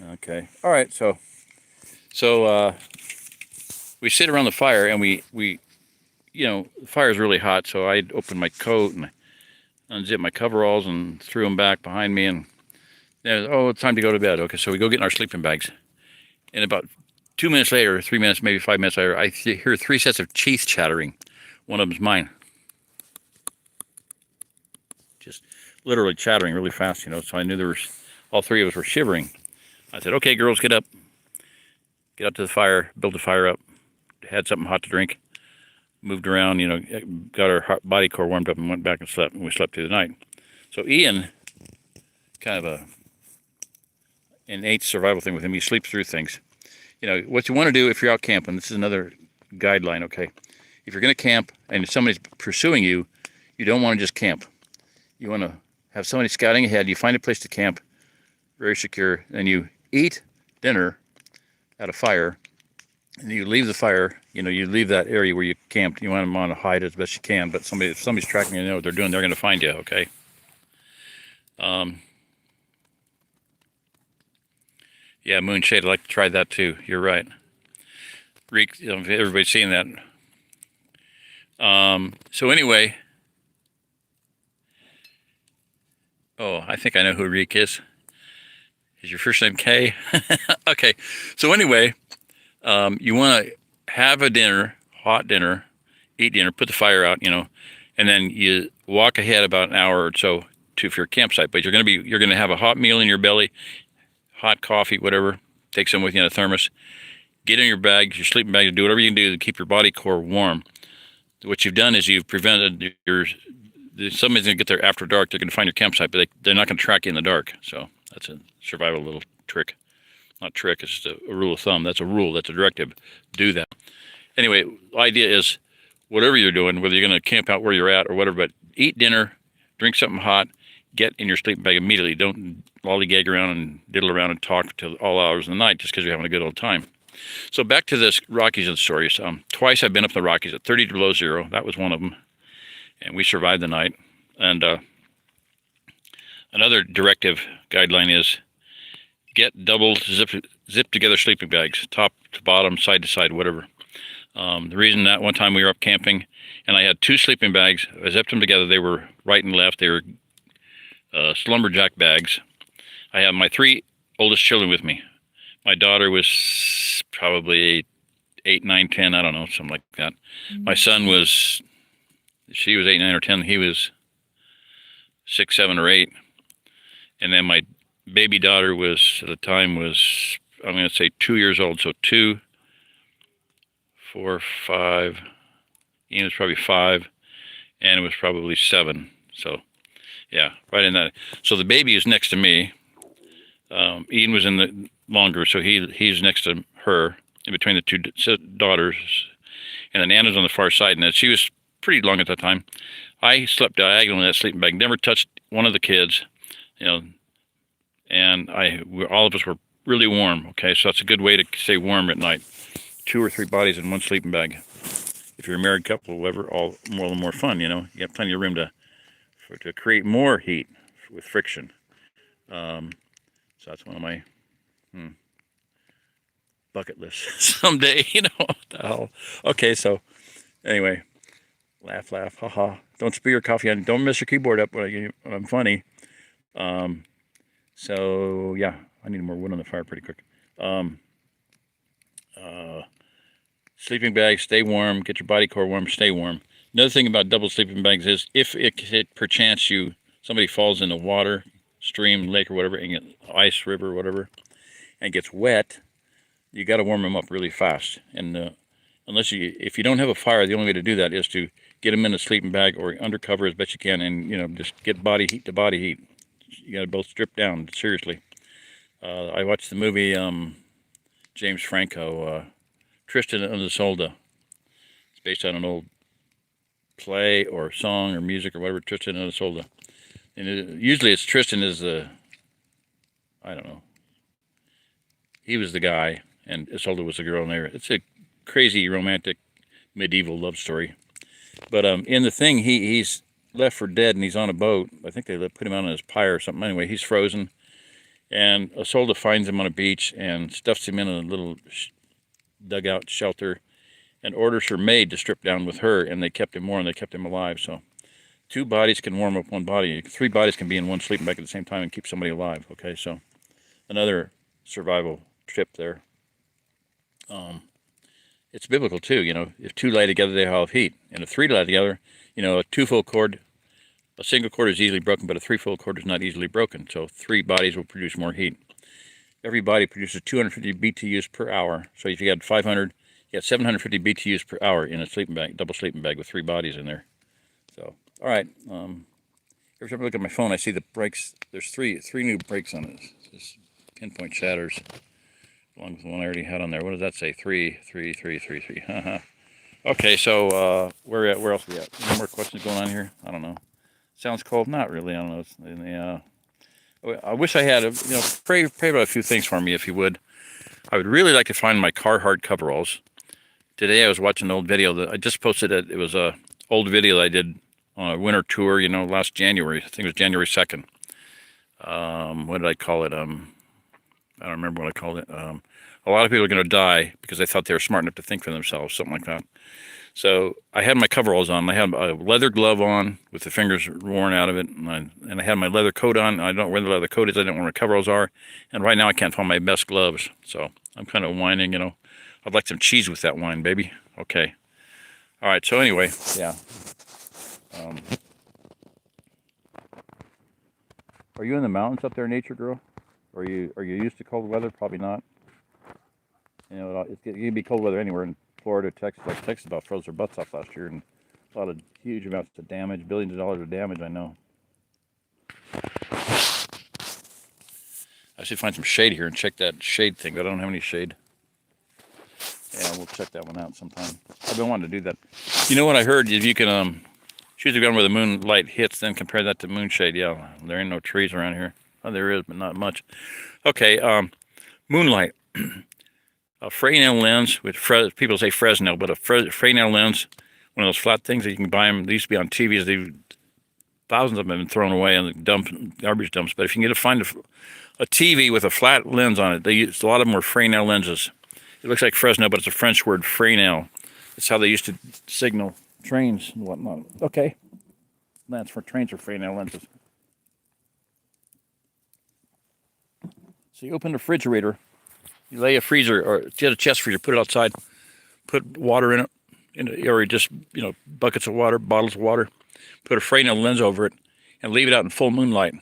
Okay. All right. So we sit around the fire and we the fire is really hot. So I opened my coat and unzipped my coveralls and threw them back behind me. And then, it's time to go to bed. Okay. So we go get in our sleeping bags. And about 2 minutes later, 3 minutes, maybe 5 minutes later, I hear 3 sets of teeth chattering. One of them's mine. Just literally chattering really fast, So I knew all 3 of us were shivering. I said, okay, girls, get up. Get up to the fire, build the fire up. Had something hot to drink. Moved around, got our body core warmed up and went back and slept. And we slept through the night. So Ian, kind of a innate survival thing with him. He sleeps through things. What you want to do if you're out camping, this is another guideline, okay? If you're going to camp and if somebody's pursuing you, you don't want to just camp. You want to have somebody scouting ahead. You find a place to camp, very secure, and you eat dinner at a fire, and you leave the fire, you leave that area where you camped. You want them on to hide as best you can, but if somebody's tracking you, know what they're doing, they're going to find you, okay? Yeah, moonshade, I'd like to try that too. You're right. Everybody's seeing that. So anyway, Oh, I think I know who Reek is. Is your first name Kay? Okay. So anyway, you want to have a dinner, hot dinner, eat dinner, put the fire out, and then you walk ahead about an hour or so to your campsite. But you're gonna have a hot meal in your belly, hot coffee, whatever. Take some with you in a thermos. Get in your bag, your sleeping bag, do whatever you can do to keep your body core warm. What you've done is you've prevented somebody's gonna get there after dark. They're gonna find your campsite, but they're not gonna track you in the dark. So that's a survival little trick. Not trick. It's just a rule of thumb. That's a rule. That's a directive. Do that. Anyway, the idea is whatever you're doing, whether you're going to camp out where you're at or whatever, but eat dinner, drink something hot, get in your sleeping bag immediately. Don't lollygag around and diddle around and talk till all hours of the night just because you're having a good old time. So back to this Rockies and stories. Twice I've been up in the Rockies at 30 below zero. That was one of them. And we survived the night. And another directive guideline is get double zip together sleeping bags, top to bottom, side to side, whatever. The reason that one time we were up camping and I had two sleeping bags, I zipped them together. They were right and left. They were slumberjack bags. I have my three oldest children with me. My daughter was probably 8, 9, 10, I don't know, something like that. My son she was 8, 9, or 10. He was 6, 7, or 8. And then my baby daughter at the time I'm going to say 2 years old. So 2, 4, 5. Ian was probably 5, and it was probably 7. So, yeah, right in that. So the baby is next to me. Ian was in the longer, so he's next to her, in between the two daughters. And then Anna's on the far side, and she was pretty long at that time. I slept diagonal in that sleeping bag, never touched one of the kids, and all of us were really warm. Okay, so that's a good way to stay warm at night. 2 or 3 bodies in one sleeping bag. If you're a married couple, whatever, all more fun. You have plenty of room to create more heat with friction. So that's one of my bucket lists someday. What the hell? Okay, so anyway, laugh, haha. Don't spill your coffee on. Don't mess your keyboard up when I'm funny. So yeah, I need more wood on the fire pretty quick. Sleeping bags, stay warm. Get your body core warm. Stay warm. Another thing about double sleeping bags is if it perchance somebody falls in the water, stream, lake, or whatever, and ice, river, whatever, and gets wet, you got to warm them up really fast. And if you don't have a fire, the only way to do that is to get them in a sleeping bag or undercover as best you can, and just get body heat to body heat. You got to both strip down, seriously. I watched the movie James Franco, Tristan and Soldier. It's based on an old play or song or music or whatever, Tristan and Soldier. And usually it's Tristan is I don't know. He was the guy, and Isolde was the girl in there. It's a crazy romantic medieval love story. But in the thing, he's left for dead, and he's on a boat. I think they put him out on his pyre or something. Anyway, he's frozen, and Isolde finds him on a beach and stuffs him in a little dugout shelter, and orders her maid to strip down with her, and they kept him warm. They kept him alive. So 2 bodies can warm up 1 body. 3 bodies can be in one sleeping bag at the same time and keep somebody alive. Okay, so another survival tip there. It's biblical too. If 2 lie together, they have heat, and if 3 lie together, a 2-fold cord, a single cord is easily broken, but a 3-fold cord is not easily broken. So 3 bodies will produce more heat. Every body produces 250 BTUs per hour. So if you had 500, you got 750 BTUs per hour in a sleeping bag, double sleeping bag with 3 bodies in there. So, all right. Every time I look at my phone, I see the brakes. There's three new brakes on it. This pinpoint shatters, along with the one I already had on there. What does that say? 3, 3, 3, 3, 3. Okay, so where else are we at? Any more questions going on here? I don't know. Sounds cold? Not really. I don't know. It's, I wish I had pray about a few things for me, if you would. I would really like to find my Carhartt coveralls. Today I was watching an old video that I just posted. It was a old video that I did on a winter tour, last January. I think it was January 2nd. What did I call it? I don't remember what I called it. A lot of people are going to die because they thought they were smart enough to think for themselves, something like that. So I had my coveralls on. I had a leather glove on with the fingers worn out of it, and I had my leather coat on. I don't know where the leather coat is. I don't know where my coveralls are. And right now I can't find my best gloves. So I'm kind of whining, you know. I'd like some cheese with that wine, baby. Okay. All right. So anyway, yeah. Are you in the mountains up there, nature girl? Or are you used to cold weather? Probably not. You know, it can be cold weather anywhere in Florida, Texas. Like Texas about froze their butts off last year, and a lot of huge amounts of damage, billions of dollars of damage. I know. I should find some shade here and check that shade thing, but I don't have any shade. Yeah, we'll check that one out sometime. I've been wanting to do that. You know what I heard? If you can shoot the gun where the moonlight hits, then compare that to moonshade. Yeah, there ain't no trees around here. Oh, there is, but not much. Okay, moonlight. A Fresnel lens, with people say Fresnel, but a Fresnel lens, one of those flat things that you can buy them. They used to be on TVs. Thousands of them have been thrown away on the garbage dumps. But if you can find a TV with a flat lens on it, a lot of them were Fresnel lenses. It looks like Fresnel, but it's a French word, Fresnel. It's how they used to signal trains and whatnot. Okay, that's for trains or Fresnel lenses. So you open the refrigerator. You lay a freezer or get a chest freezer, put it outside, put water in it, or just, you know, buckets of water, bottles of water, put a Fresnel lens over it, and leave it out in full moonlight.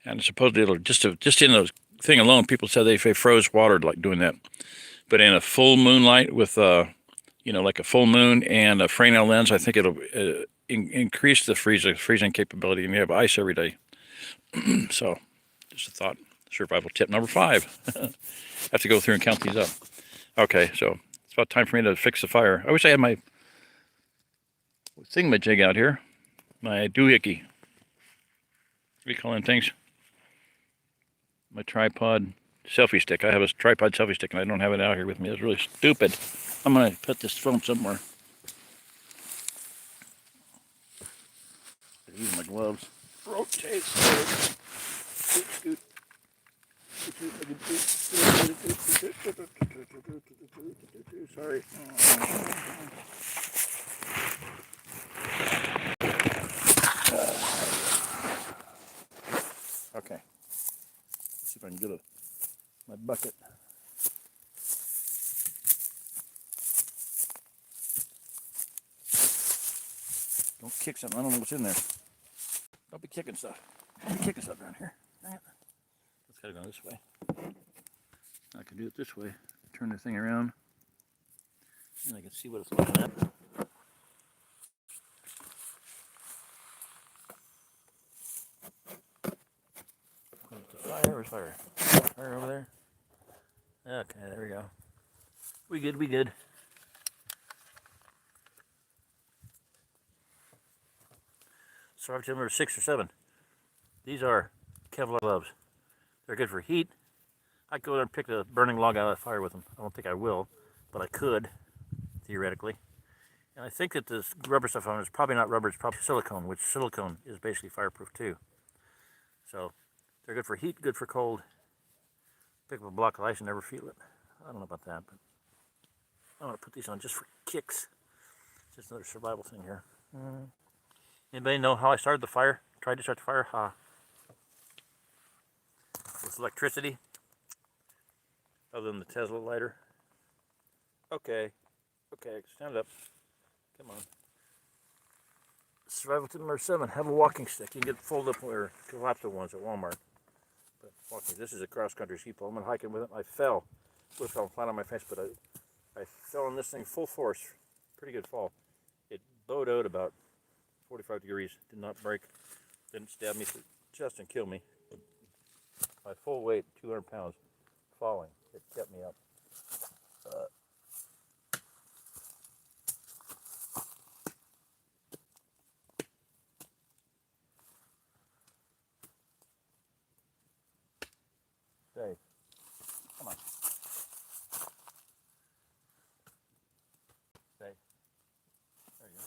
And supposedly it'll just in the thing alone, people said they froze water like doing that. But in a full moonlight with you know, like a full moon and a Fresnel lens, I think it'll increase the freezing capability, and you have ice every day. So, just a thought. Survival tip number 5. I have to go through and count these up. Okay, so it's about time for me to fix the fire. I wish I had my thingamajig out here. My doohickey. What do you call them things? My tripod selfie stick. I have a tripod selfie stick and I don't have it out here with me. It's really stupid. I'm going to put this phone somewhere. Use my gloves. Rotate. Scoot, scoot. Sorry. Okay. Let's see if I can get my bucket. Don't kick something. I don't know what's in there. Don't be kicking stuff. Don't be kicking stuff around here. Let's gotta go this way. I can do it this way. Turn the thing around. And I can see what it's looking at. Fire, where's fire? Fire over there? Okay, there we go. We good, we good. Survival tip number 6 or 7. These are Kevlar gloves. They're good for heat. I could go there and pick the burning log out of the fire with them. I don't think I will, but I could, theoretically. And I think that this rubber stuff on it is probably not rubber, it's probably silicone, which silicone is basically fireproof too. So they're good for heat, good for cold. Pick up a block of ice and never feel it. I don't know about that, but I'm going to put these on just for kicks. Just another survival thing here. Anybody know how I started the fire? Tried to start the fire? With electricity, other than the Tesla lighter. Okay, stand up. Come on. Survival tip number 7, have a walking stick. You can get fold up or collapsible ones at Walmart. But walking, this is a cross-country ski pole. I'm gonna hiking with it. I fell. Would have fallen flat on my face, but I fell on this thing full force. Pretty good fall. It bowed out about 45 degrees. Did not break. Didn't stab me through the chest and kill me. My full weight, 200 pounds, falling. It kept me up. Stay. Come on. Stay. There you go.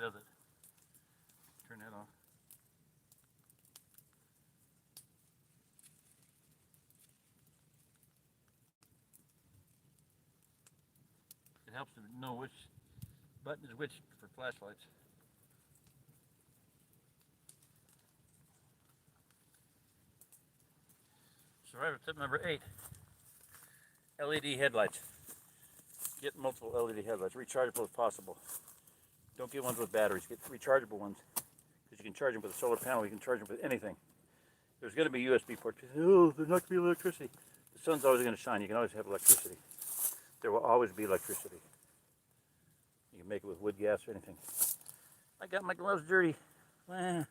does it. Turn that off. It helps to know which button is which for flashlights. Survivor tip number 8. LED headlights. Get multiple LED headlights, rechargeable as possible. Don't get ones with batteries, get rechargeable ones. Because you can charge them with a solar panel, you can charge them with anything. There's going to be USB ports. Oh, there's not going to be electricity. The sun's always going to shine, you can always have electricity. There will always be electricity. You can make it with wood, gas, or anything. I got my gloves dirty. I'm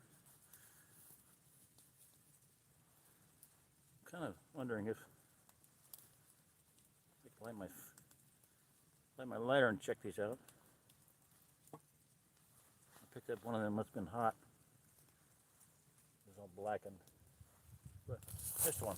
kind of wondering if I can light my lighter and check these out. I picked up one of them, must have been hot. It was all blackened. But missed one.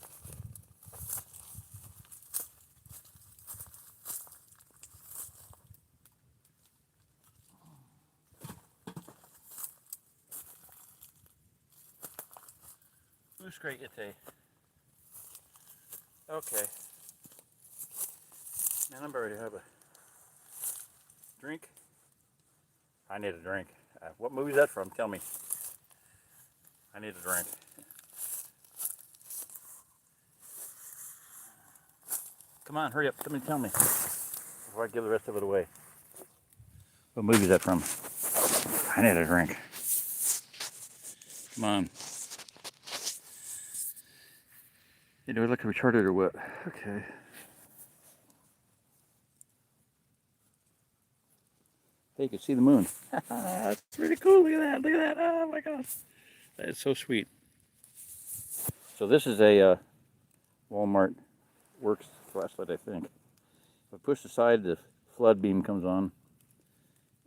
Who's great yete? Okay. Man, I'm ready to have a drink. I need a drink. What movie is that from? Tell me. I need a drink. Come on, hurry up. Come and tell me before I give the rest of it away. What movie is that from? I need a drink. Come on. You do I look retarded or what? Okay. Hey, you can see the moon. That's pretty cool. Look at that. Look at that. Oh my gosh. That is so sweet. So this is a Walmart Works flashlight, I think. If I push the side, the flood beam comes on.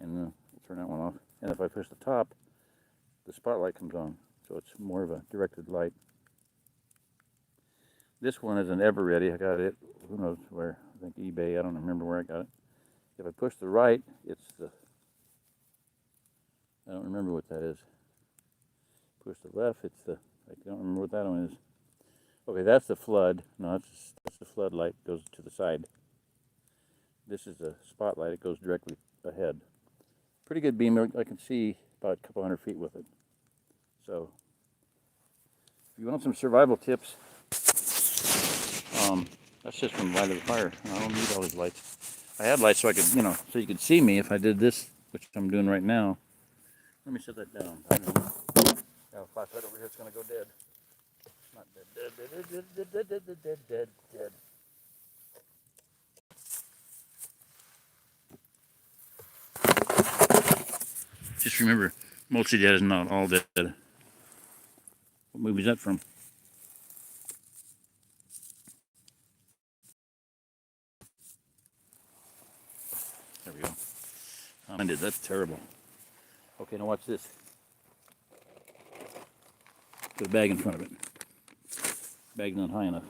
And I'll turn that one off. And if I push the top, the spotlight comes on. So it's more of a directed light. This one is an ever ready. I got it, who knows where, I think eBay, I don't remember where I got it. If I push the right, it's the, I don't remember what that is. Push the left, it's the, I don't remember what that one is. Okay, that's the flood. No, that's the floodlight, goes to the side. This is the spotlight, it goes directly ahead. Pretty good beam, I can see about a couple hundred feet with it. So, if you want some survival tips, that's just from the light of the fire. I don't need all these lights. I had lights so I could, so you could see me if I did this, which I'm doing right now. Let me set that down. I don't know. Got a flashlight over here, it's going to go dead. Not dead. Just remember, mostly dead is not all dead. What movie is that from? There we go. That's terrible. Okay, now watch this. Put a bag in front of it. Bag's not high enough.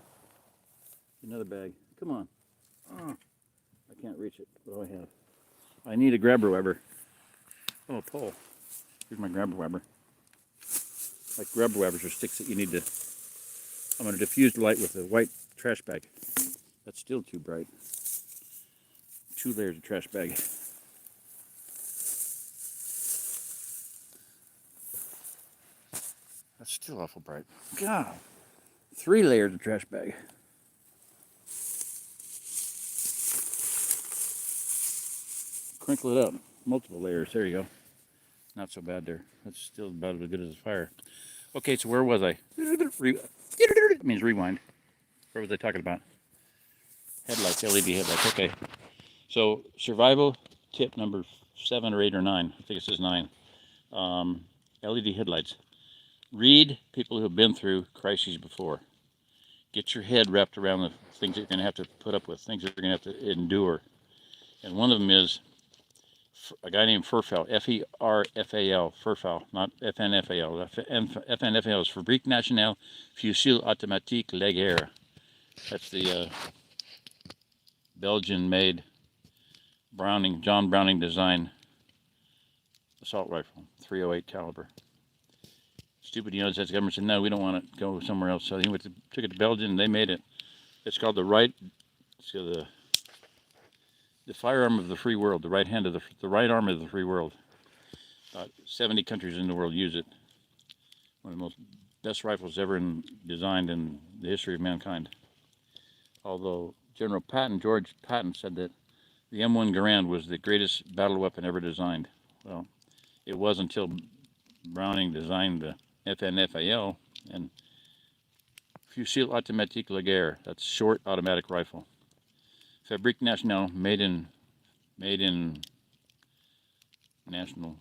Another bag. Come on. Oh, I can't reach it. What do I have? I need a grabber webber. Oh, a pole. Here's my grabber webber. Like grabber webbers are sticks that you need to... I'm going to diffuse the light with a white trash bag. That's still too bright. 2 layers of trash bag. That's still awful bright. God. 3 layers of trash bag. Crinkle it up. Multiple layers. There you go. Not so bad there. That's still about as good as a fire. Okay, so where was I? It means rewind. Where was I talking about? Headlights, LED headlights. Okay. So survival tip number 7 or 8 or 9. I think it says 9. LED headlights. Read people who have been through crises before. Get your head wrapped around the things that you're going to have to put up with, things that you're going to have to endure. And one of them is a guy named Ferfal, F-E-R-F-A-L, Ferfal, not F-N-F-A-L. F-N-F-A-L is Fabrique Nationale Fusil Automatique de Guerre. That's the Belgian-made John Browning design assault rifle, 308 caliber. Stupid United States government said, no, we don't want it, go somewhere else. So he took it to Belgium, and they made it. It's called the firearm of the free world, the right hand of the right arm of the free world. 70 countries in the world use it. One of the most best rifles ever designed in the history of mankind. Although General Patton, George Patton, said that the M1 Garand was the greatest battle weapon ever designed. Well, it was until Browning designed the FNFAL and Fusil Automatique de Guerre. That's short automatic rifle. Fabrique Nationale, made in national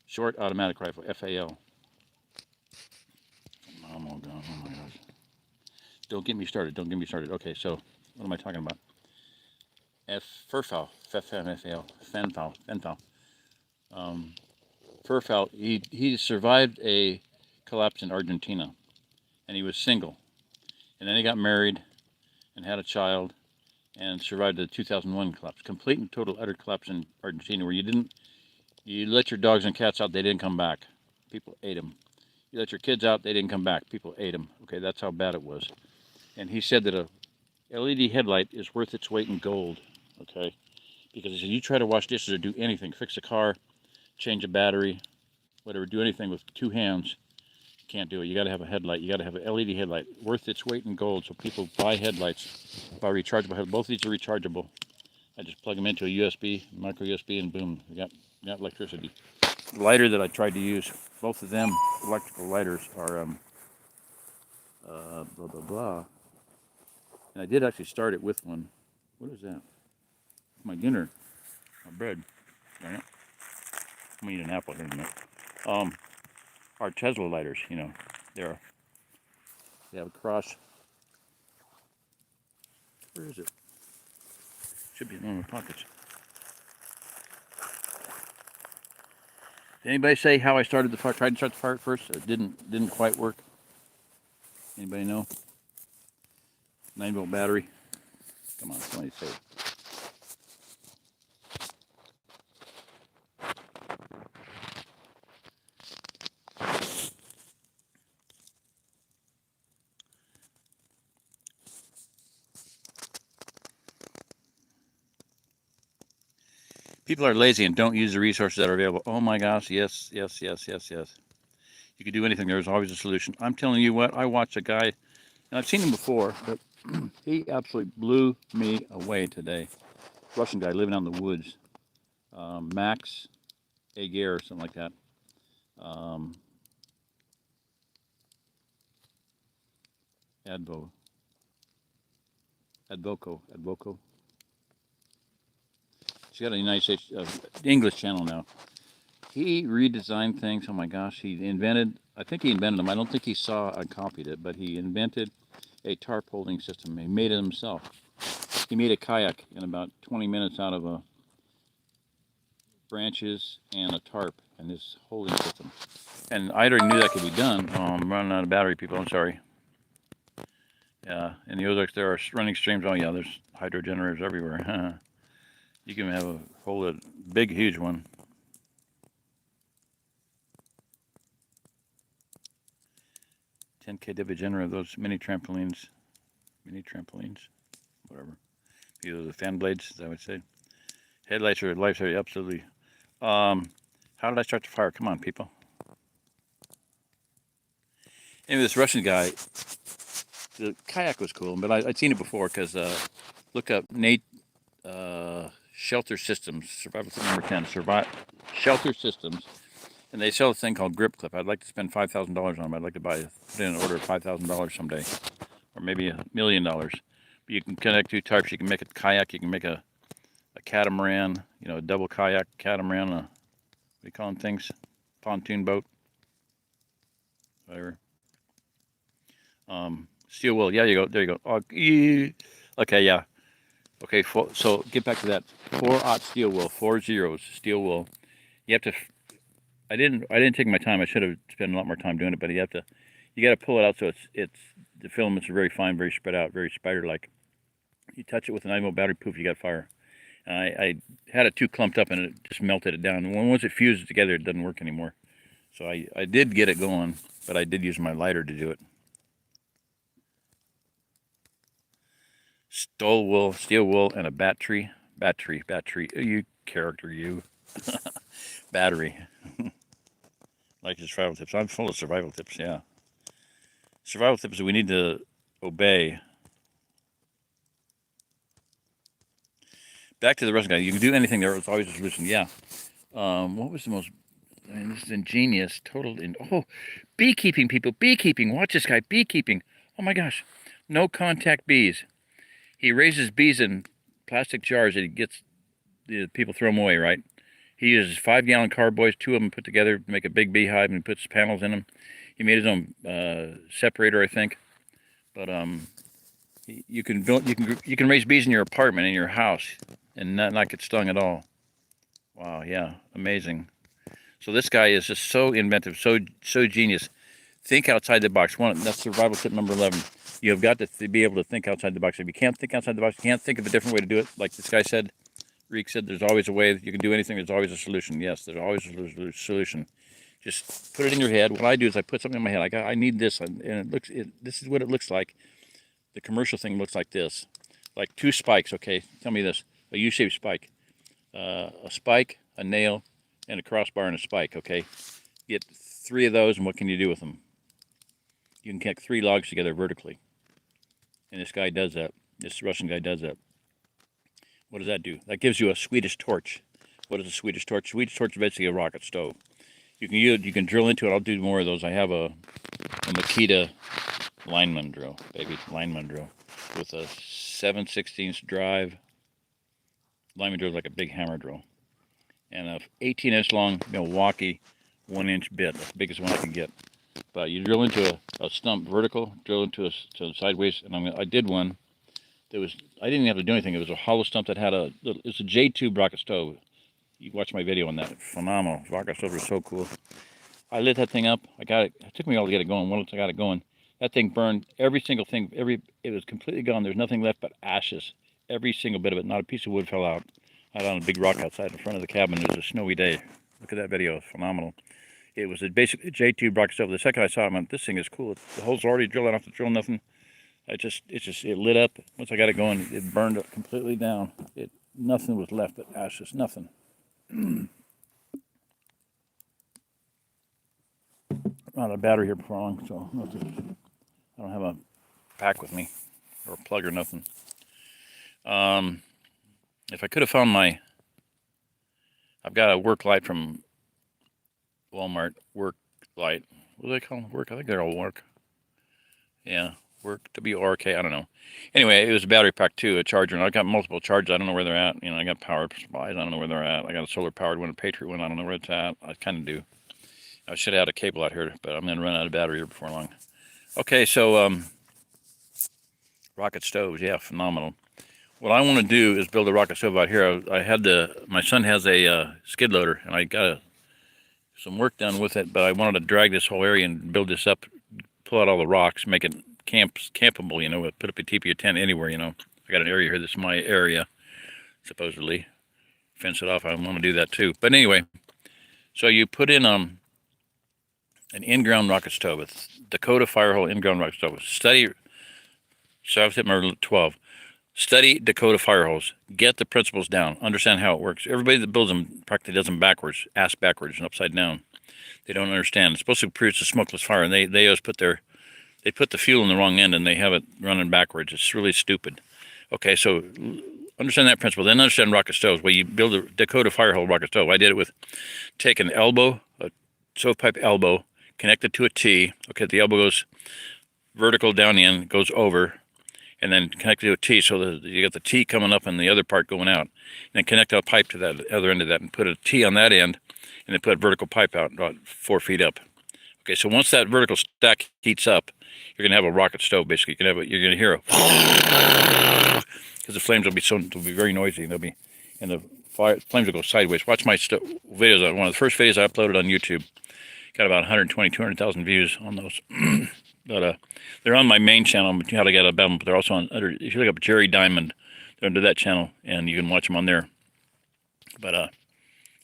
short automatic rifle, FAL. Oh my gosh. Don't get me started. Okay, so what am I talking about? Furfowl. Furfowl, he survived a collapse in Argentina, and he was single. And then he got married and had a child and survived the 2001 collapse. Complete and total utter collapse in Argentina, where you let your dogs and cats out, they didn't come back. People ate them. You let your kids out, they didn't come back. People ate them. Okay, that's how bad it was. And he said that a LED headlight is worth its weight in gold. Okay, because he said you try to wash dishes or do anything, fix a car, change a battery, whatever, do anything with two hands, you can't do it. You got to have a headlight. You got to have an LED headlight worth its weight in gold. So people buy headlights, buy rechargeable headlights. Both of these are rechargeable. I just plug them into a USB, micro USB, and boom, we got electricity. The lighter that I tried to use, both of them electrical lighters are blah blah blah. And I did actually start it with one. What is that? My dinner, my bread. Darn it. I'm gonna eat an apple here in a minute. Our Tesla lighters, you know, they have a cross. Where is it? Should be in one of my pockets. Did anybody say how I started the fire? Tried to start the fire at first. It didn't quite work. Anybody know? 9-volt battery. Come on, somebody say it. People are lazy and don't use the resources that are available. Oh my gosh, yes. You could do anything. There's always a solution. I'm telling you what, I watched a guy, and I've seen him before, but he absolutely blew me away today. Russian guy living out in the woods. Max Aguirre or something like that. Advoco. She's got a United States English channel now. He redesigned things. Oh my gosh, I think he invented them. I don't think he saw I copied it, but he invented a tarp holding system. He made it himself. He made a kayak in about 20 minutes out of branches and a tarp and this holding system. And I already knew that could be done. Oh, I'm running out of battery, people. I'm sorry. Yeah, in the Ozarks there are running streams. Oh yeah, there's hydro generators everywhere. You can have a big, huge one. $10 kW generator of those mini trampolines, whatever. Either the fan blades, as I would say. Headlights are lifesaver, absolutely. How did I start the fire? Come on, people. Anyway, this Russian guy, the kayak was cool, but I'd seen it before because look up Nate Shelter Systems, survival tip number 10, Shelter Systems, and they sell a thing called Grip Clip. I'd like to spend $5,000 on them. I'd like to put in an order of $5,000 someday, or maybe $1 million. But you can connect two tarps. You can make a kayak. You can make a catamaran. You know, a double kayak catamaran. What do you call them things? Pontoon boat. Whatever. Steel wool. Yeah, there you go. Okay, yeah. Okay, so get back to that. 4-aught steel wool. 4 zeros steel wool. You have to. I didn't take my time. I should have spent a lot more time doing it, but you got to pull it out so the filaments are very fine, very spread out, very spider-like. You touch it with an 9-volt battery, poof, you got fire. I had it too clumped up and it just melted it down. Once it fuses together, it doesn't work anymore. So I did get it going, but I did use my lighter to do it. Steel wool, and a battery. You character, you. Battery. Like your survival tips. I'm full of survival tips, yeah. Survival tips that we need to obey. Back to the rest guy. You can do anything. There was always a solution. Yeah. What was the most? I mean, this is ingenious. Oh, beekeeping, people. Beekeeping. Watch this guy. Beekeeping. Oh my gosh. No contact bees. He raises bees in plastic jars that he gets. The people throw them away, right? He uses 5-gallon carboys, 2 of them put together to make a big beehive, and puts panels in them. He made his own separator, I think. But you can raise bees in your apartment, in your house, and not get stung at all. Wow, yeah, amazing. So this guy is just so inventive, so genius. Think outside the box. That's survival tip number 11. You have got to be able to think outside the box. If you can't think outside the box, you can't think of a different way to do it. Like this guy said, Reek said, there's always a way that you can do anything. There's always a solution. Yes, there's always a solution. Just put it in your head. What I do is I put something in my head. I need this, and this is what it looks like. The commercial thing looks like this, like 2 spikes. Okay, tell me this: a U-shaped spike, a spike, a nail, and a crossbar and a spike. Okay, get 3 of those, and what can you do with them? You can connect 3 logs together vertically, and this guy does that. This Russian guy does that. What does that do? That gives you a Swedish torch. What is a Swedish torch? Swedish torch is basically a rocket stove. You can drill into it. I'll do more of those. I have a Makita lineman drill, lineman drill, with a 7/16 drive. Lineman drill is like a big hammer drill, and a 18-inch long Milwaukee 1-inch bit. That's the biggest one I can get. But you drill into a stump vertical, drill into a sideways, and I did one. I didn't even have to do anything. It was a hollow stump that had it's a J-tube rocket stove. You watch my video on that. Phenomenal. Rocket stove is so cool. I lit that thing up. I got it. It took me all to get it going. Once I got it going, that thing burned every single thing. It was completely gone. There's nothing left but ashes. Every single bit of it. Not a piece of wood fell out. I had on a big rock outside in front of the cabin. It was a snowy day. Look at that video. It's phenomenal. It was a basic J-tube rocket stove. The second I saw it, I went, this thing is cool. The holes are already drilled. I don't have to drill nothing. It lit up. Once I got it going, it burned it completely down. Nothing was left but ashes. Nothing. Not a battery here before long, so I don't have a pack with me or a plug or nothing. If I could have found I've got a work light from Walmart. Work light. What do they call them? Work? I think they're all work. Yeah. Work, W-O-R-K, I don't know. Anyway, it was a battery pack too, a charger, and I got multiple chargers. I don't know where they're at. I got power supplies. I don't know where they're at. I got a solar powered one, a Patriot one. I don't know where it's at. I kind of do. I should have had a cable out here, but I'm going to run out of battery here before long. Okay, so rocket stoves, yeah, phenomenal. What I want to do is build a rocket stove out here. My son has a skid loader, and I got some work done with it, but I wanted to drag this whole area and build this up, pull out all the rocks, make it campable, put up a teepee or tent anywhere, I got an area here, this is my area, supposedly. Fence it off, I want to do that too. But anyway, so you put in an in-ground rocket stove, with Dakota Firehole in-ground rocket stove. So I've hit number 12. Study Dakota Fireholes. Get the principles down. Understand how it works. Everybody that builds them practically does them backwards, ass backwards and upside down. They don't understand. It's supposed to produce a smokeless fire, and they always put the fuel in the wrong end, and they have it running backwards. It's really stupid. Okay, so understand that principle. Then understand rocket stoves. Well, you build a Dakota Firehole rocket stove. I did it with take an elbow, a stovepipe elbow, connect it to a T. Okay, the elbow goes vertical down the end, goes over, and then connect it to a T, so that you got the T coming up and the other part going out. And then connect a pipe to that other end of that, and put a T on that end, and then put a vertical pipe out about 4 feet up. Okay, so once that vertical stack heats up, you're going to have a rocket stove, basically. You're going to hear a because the flames will be very noisy. And the flames will go sideways. Watch my videos. One of the first videos I uploaded on YouTube. Got about 120, 200,000 views on those. But they're on my main channel, how to get about them. But they're also on if you look up Jerry Diamond, they're under that channel, and you can watch them on there. But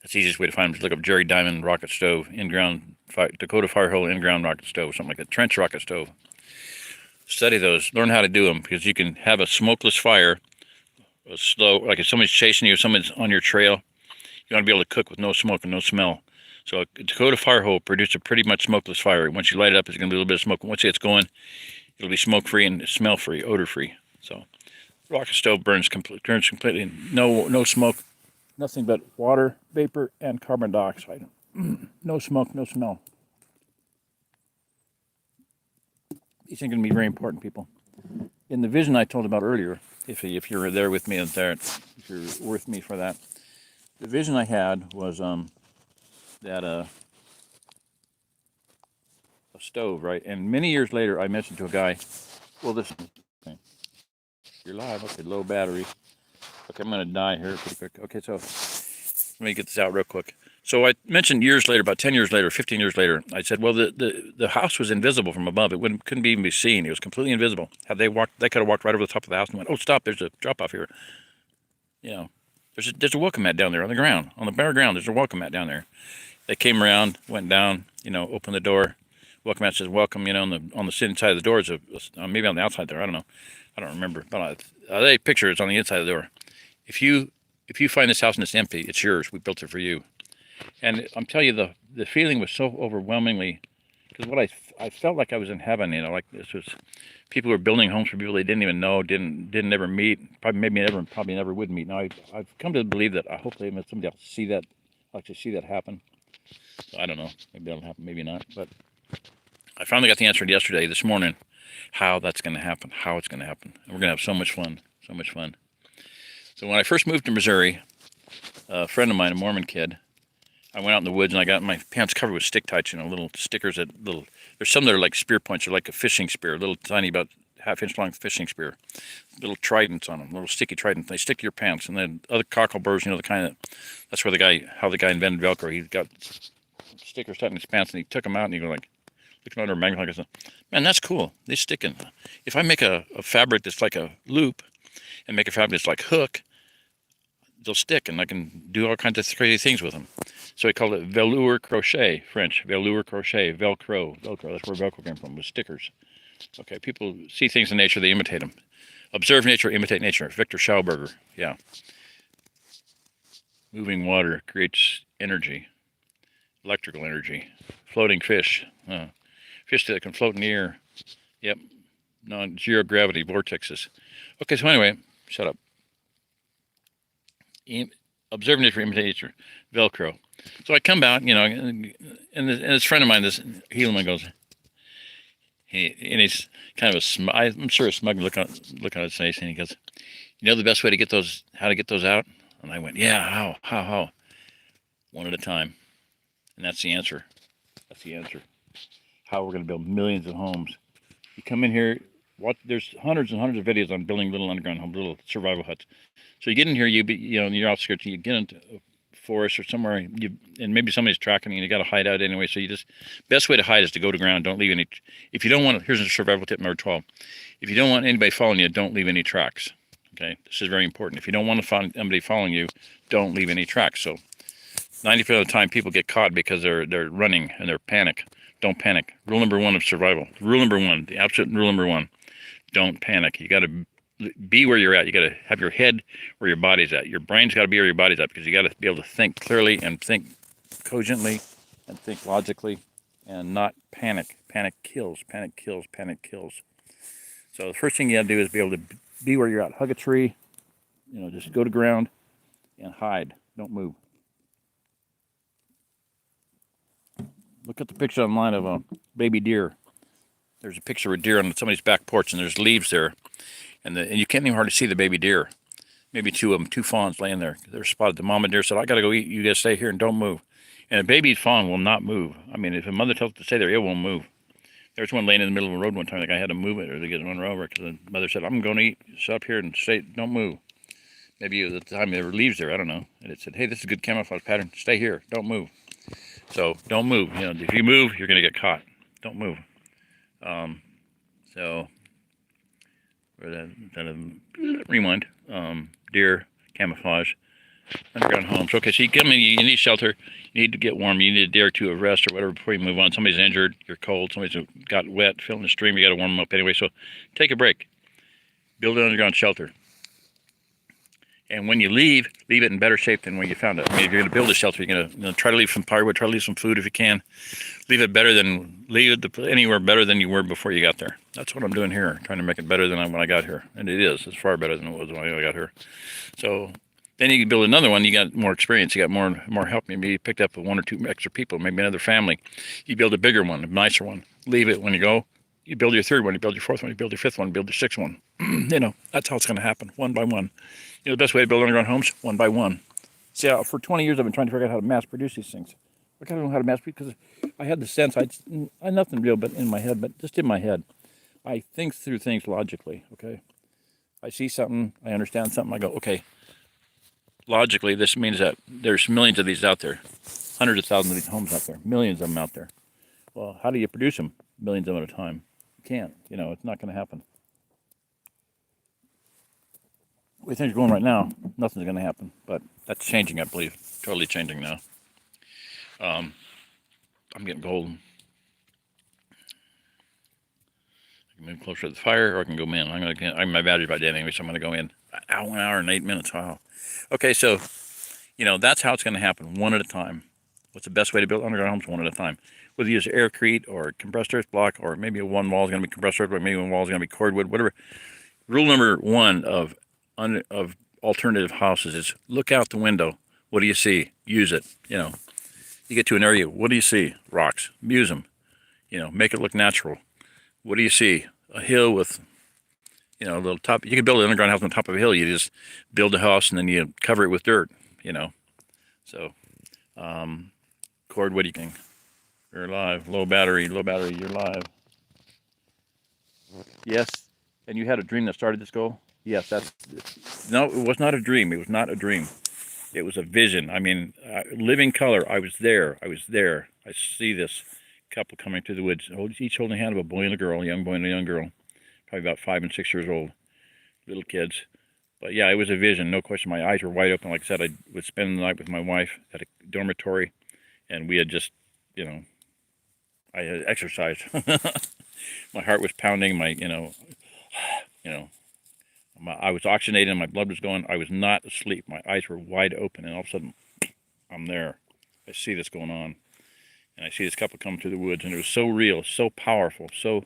that's the easiest way to find them. Just look up Jerry Diamond rocket stove, in-ground, Dakota fire hole in-ground rocket stove, something like that. Trench rocket stove. Study those. Learn how to do them, because you can have a smokeless fire, a slow, like if somebody's chasing you, if someone's on your trail, you want to be able to cook with no smoke and no smell. So a Dakota fire hole produces a pretty much smokeless fire. Once you light it up, there's going to be a little bit of smoke. Once it gets going, it'll be smoke-free and smell-free, odor-free. So rocket stove burns completely, no smoke, nothing but water, vapor, and carbon dioxide. No smoke, no smell. These things are going to be very important, people. In the vision I told about earlier, if you're there with me, if you're with me for that, the vision I had was that a stove, right? And many years later, I mentioned to a guy, well, this thing, you're live, okay, low battery. Okay, I'm going to die here pretty quick. Okay, so let me get this out real quick. So I mentioned years later, about 10 years later, 15 years later, I said, well, the house was invisible from above. It couldn't even be seen. It was completely invisible. Had they walked, they could have walked right over the top of the house and went, oh, stop, there's a drop off here. You know, there's a welcome mat down there on the ground, on the bare ground. There's a welcome mat down there. They came around, went down, you know, opened the door. Welcome mat says welcome, you know, on the inside of the door is maybe on the outside there. I don't know. I don't remember. But they picture it's on the inside of the door. If you find this house and it's empty, it's yours. We built it for you. And I'm telling you, the feeling was so overwhelmingly, because what I felt like I was in heaven, you know, like this was people who were building homes for people they didn't even know, didn't ever meet, probably never would meet. Now I've come to believe that I hope somebody else see that, actually see that happen. So I don't know, maybe that'll happen, maybe not. But I finally got the answer this morning, how that's going to happen, how it's going to happen. And we're going to have so much fun, so much fun. So when I first moved to Missouri, a friend of mine, a Mormon kid, I went out in the woods and I got my pants covered with stick tights, you know, little stickers there's some that are like spear points, they're like a fishing spear, little tiny, about half-inch long fishing spear, little tridents on them, little sticky tridents. They stick to your pants. And then other cockleburs, you know, that's where how the guy invented Velcro. He got stickers tight in his pants and he took them out and he go like, looking under a magnifying glass, man, that's cool. They stick in. If I make a fabric that's like a loop and make a fabric that's like hook, they'll stick, and I can do all kinds of crazy things with them. So he called it velour crochet, French, velour crochet, Velcro. That's where Velcro came from, was stickers. Okay, people see things in nature, they imitate them. Observe nature, imitate nature. Victor Schauberger, yeah. Moving water creates energy, electrical energy. Floating fish, fish that can float in the air. Yep, non-zero gravity vortexes. Okay, so anyway, shut up. Observe nature, imitate nature, Velcro. So I come out, you know, and this friend of mine, this Helaman goes, he's kind of I'm sure a smug look on his face, and he goes, you know the best way to get those, how to get those out? And I went, yeah, how? One at a time. And that's the answer. That's the answer. How we're going to build millions of homes. You come in here, there's hundreds and hundreds of videos on building little underground homes, little survival huts. So you get in here, you know, you're outskirts, you get into a forest or somewhere, and maybe somebody's tracking you, and you got to hide out anyway. So best way to hide is to go to ground. Don't leave any. If you don't want, here's a survival tip number 12. If you don't want anybody following you, don't leave any tracks. Okay, this is very important. If you don't want to find anybody following you, don't leave any tracks. So 90% of the time, people get caught because they're running and they're panic. Don't panic. Rule number 1 of survival. Rule number 1, the absolute rule number 1. Don't panic. You got to be where you're at. You got to have your head where your body's at. Your brain's got to be where your body's at, because you got to be able to think clearly and think cogently and think logically and not panic. Panic kills. Panic kills. Panic kills. So the first thing you got to do is be able to be where you're at. Hug a tree. You know, just go to ground and hide. Don't move. Look at the picture online of a baby deer. There's a picture of a deer on somebody's back porch, and there's leaves there. And you can't even hardly see the baby deer. Maybe 2 of them, 2 fawns laying there. They're spotted. The mama deer said, I got to go eat. You guys stay here and don't move. And a baby fawn will not move. I mean, if a mother tells it to stay there, it won't move. There's one laying in the middle of the road one time. The guy had to move it or to get run over, because the mother said, I'm going to eat. Sit up here and stay. Don't move. Maybe at the time there were leaves there. I don't know. And it said, hey, this is a good camouflage pattern. Stay here. Don't move. So don't move. You know, if you move, you're going to get caught. Don't move. So rewind. Deer, camouflage, underground homes. Okay, so you come in, you need shelter, you need to get warm, you need a day or two of rest or whatever before you move on. Somebody's injured, you're cold, somebody's got wet, filling the stream, you got to warm them up anyway. So take a break, build an underground shelter. And when you leave it in better shape than when you found it. I mean, if you're going to build a shelter, you're going to try to leave some firewood, try to leave some food if you can. Leave it anywhere better than you were before you got there. That's what I'm doing here, trying to make it better than when I got here. And it is. It's far better than it was when I got here. So then you can build another one. You got more experience. You got more help. Maybe you picked up 1 or 2 extra people, maybe another family. You build a bigger one, a nicer one. Leave it when you go. You build your 3rd one, you build your 4th one, you build your 5th one, you build your 6th one. That's how it's going to happen, one by one. The best way to build underground homes, one by one. See, for 20 years I've been trying to figure out how to mass produce these things. I kind of don't know how to mass produce because I had the sense, I nothing real but in my head, but just in my head. I think through things logically, okay? I see something, I understand something, I go, okay, logically this means that there's millions of these out there, hundreds of thousands of these homes out there, millions of them out there. Well, how do you produce them? Millions of them at a time. You can't, it's not going to happen. The way things are going right now, nothing's going to happen. But that's changing, I believe. Totally changing now. I'm getting cold. I can move closer to the fire, or I can go in. My battery's about dead anyway, so I'm going to go in. 1 hour and 8 minutes. Wow. Okay, so, that's how it's going to happen, one at a time. What's the best way to build underground homes? One at a time. Whether you use aircrete or compressed earth block, or maybe one wall is going to be compressed earth block, maybe one wall is going to be cordwood, whatever. Rule number 1 of alternative houses is look out the window. What do you see? Use it. You get to an area. What do you see? Rocks. Use them. Make it look natural. What do you see? A hill with, a little top. You can build an underground house on top of a hill. You just build a house and then you cover it with dirt. So, cordwood. You're live. Low battery. You're live. Yes. And you had a dream that started this goal? Yes, no, it was not a dream. It was not a dream. It was a vision. I mean, living color. I was there. I see this couple coming through the woods, each holding the hand of a boy and a girl, a young boy and a young girl, probably about 5 and 6 years old, little kids. But yeah, it was a vision, no question. My eyes were wide open. Like I said, I would spend the night with my wife at a dormitory, and we had just, I had exercised. My heart was pounding. I was oxygenating, my blood was going. I was not asleep. My eyes were wide open, and all of a sudden, I'm there. I see this going on. And I see this couple come through the woods, and it was so real, so powerful. So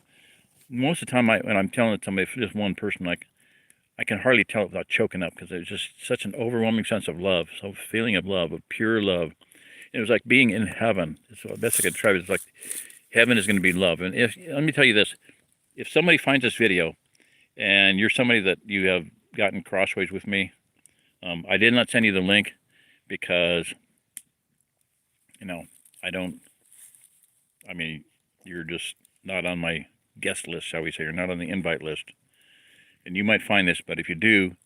most of the time, when I'm telling it to somebody, if it's just one person, I can hardly tell it without choking up, because it was just such an overwhelming sense of love, so feeling of love, of pure love. And it was like being in heaven. So the best I could describe it is like heaven is going to be love. And let me tell you this, if somebody finds this video, and you're somebody that you have gotten crossways with me, I did not send you the link because, you're just not on my guest list, shall we say. You're not on the invite list. And you might find this, but if you do,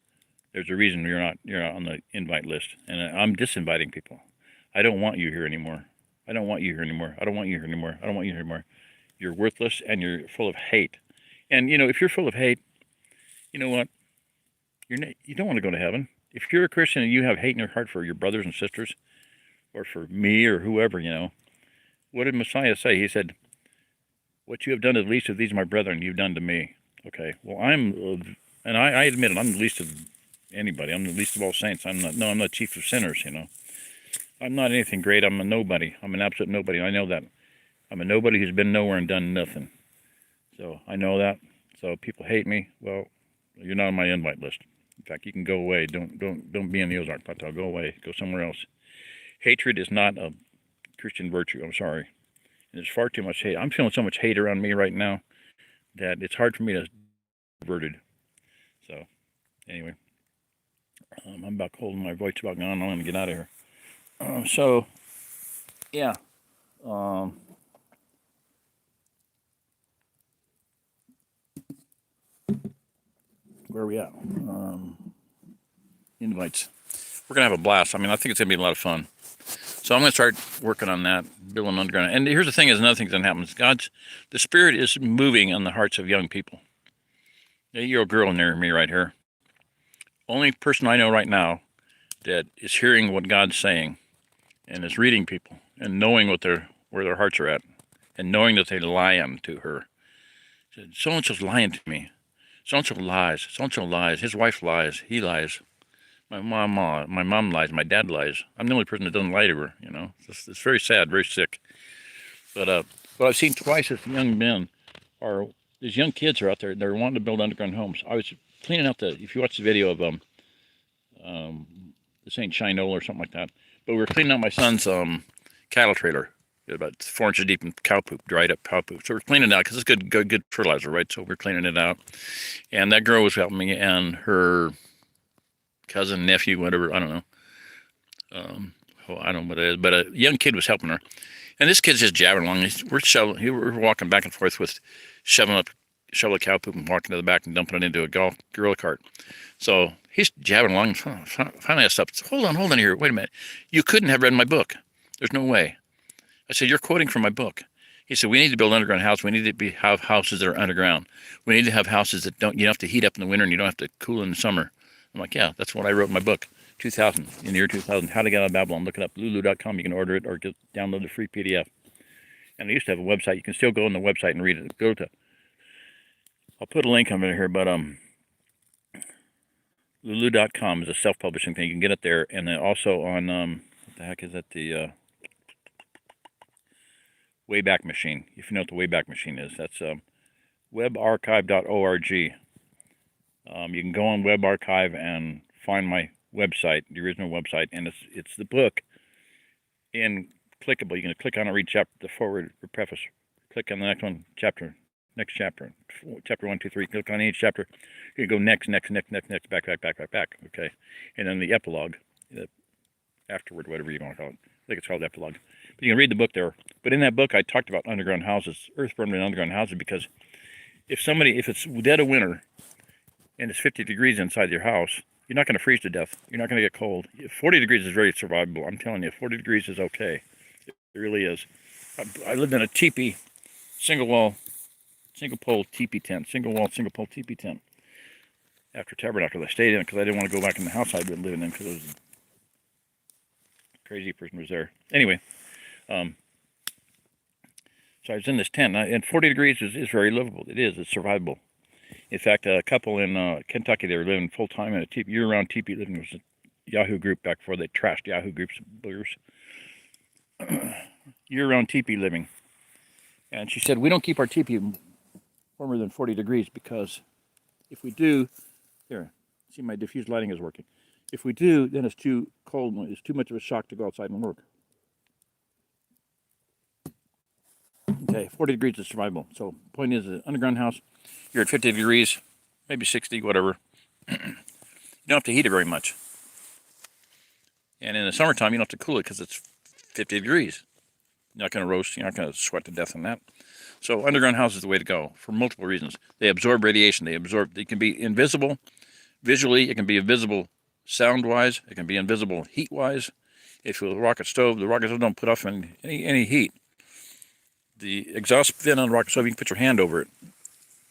there's a reason you're not on the invite list. And I'm disinviting people. I don't want you here anymore. I don't want you here anymore. I don't want you here anymore. I don't want you here anymore. You're worthless and you're full of hate. And, if you're full of hate, you know what? You don't want to go to heaven. If you're a Christian and you have hate in your heart for your brothers and sisters, or for me or whoever, what did Messiah say? He said, what you have done to the least of these, my brethren, you've done to me. Okay, well, and I admit it, I'm the least of anybody. I'm the least of all saints. I'm the chief of sinners, I'm not anything great. I'm a nobody. I'm an absolute nobody. I know that. I'm a nobody who's been nowhere and done nothing. So I know that. So people hate me. Well, you're not on my invite list. In fact, you can go away. Don't be in the Ozark Plateau. Go away. Go somewhere else. Hatred is not a Christian virtue. I'm sorry. And there's far too much hate. I'm feeling so much hate around me right now that it's hard for me to diverted. So anyway, I'm about holding my voice about gone. I'm going to get out of here. So yeah. Where are we at? Invites. We're going to have a blast. I think it's going to be a lot of fun. So I'm going to start working on that, building underground. And here's the thing: is another thing that happens. The Spirit is moving on the hearts of young people. You're a girl near me right here. Only person I know right now that is hearing what God's saying and is reading people and knowing where their hearts are at and knowing that they lie to her. So and so's lying to me. So and so lies. So and so lies. His wife lies. He lies. My mom lies. My dad lies. I'm the only person that doesn't lie to her. It's very sad, very sick. But what I've seen twice is young men are these young kids are out there. They're wanting to build underground homes. I was cleaning out if you watch the video of this ain't Shinola or something like that. But we were cleaning out my son's cattle trailer, about 4 inches deep in cow poop, dried up cow poop. So we're cleaning it out because it's good fertilizer, right? So we're cleaning it out, and that girl was helping me, and her cousin, nephew, whatever, I don't know. I don't know what it is, but a young kid was helping her, and this kid's just jabbing along. We're walking back and forth with shoveling a cow poop and walking to the back and dumping it into a gorilla cart. So he's jabbing along. Finally, I stopped. Hold on here. Wait a minute. You couldn't have read my book. There's no way. I said, you're quoting from my book. He said, we need to build underground houses. We need to have houses that are underground. We need to have houses that you don't have to heat up in the winter and you don't have to cool in the summer. I'm like, yeah, that's what I wrote in my book. 2000, in the year 2000, How to Get Out of Babylon. Look it up, lulu.com. You can order it or download the free PDF. And I used to have a website. You can still go on the website and read it. I'll put a link on it here, but lulu.com is a self-publishing thing. You can get it there. And then also on, what the heck is that? The Wayback Machine. If you know what the Wayback Machine is, that's webarchive.org. You can go on WebArchive and find my website, the original website, and it's the book in clickable. You can click on it, read the forward or preface, click on the next one, next chapter 1, 2, 3. Click on each chapter. You can go next, back. Okay, and then the epilogue, afterward, whatever you want to call it. I think it's called epilogue. But you can read the book there. But in that book, I talked about underground houses, earth-burned underground houses, because if it's dead of winter and it's 50 degrees inside your house, you're not going to freeze to death. You're not going to get cold. 40 degrees is very survivable. I'm telling you, 40 degrees is okay. It really is. I lived in a teepee, single pole teepee tent, single pole teepee tent. After Tabernacle, I stayed in it because I didn't want to go back in the house I'd been living in because it was a crazy person was there. Anyway, so I was in this tent, and 40 degrees is very livable. It is. It's survivable. In fact, a couple in Kentucky, they were living full-time in a year-round teepee living. It was a Yahoo group back before they trashed Yahoo groups, boogers. Year-round teepee living. And she said, we don't keep our teepee warmer than 40 degrees because if we do, here, see my diffused lighting is working. If we do, then it's too cold and it's too much of a shock to go outside and work. Okay, 40 degrees is survivable. So point is, an underground house, you're at 50 degrees, maybe 60, whatever. You don't have to heat it very much. And in the summertime, you don't have to cool it because it's 50 degrees. You're not going to roast, you're not going to sweat to death on that. So underground house is the way to go for multiple reasons. They absorb radiation. They can be invisible visually. It can be invisible sound-wise. It can be invisible heat-wise. If you have a rocket stove, the rocket stove don't put off any heat. The exhaust fin on the rocket stove, you can put your hand over it.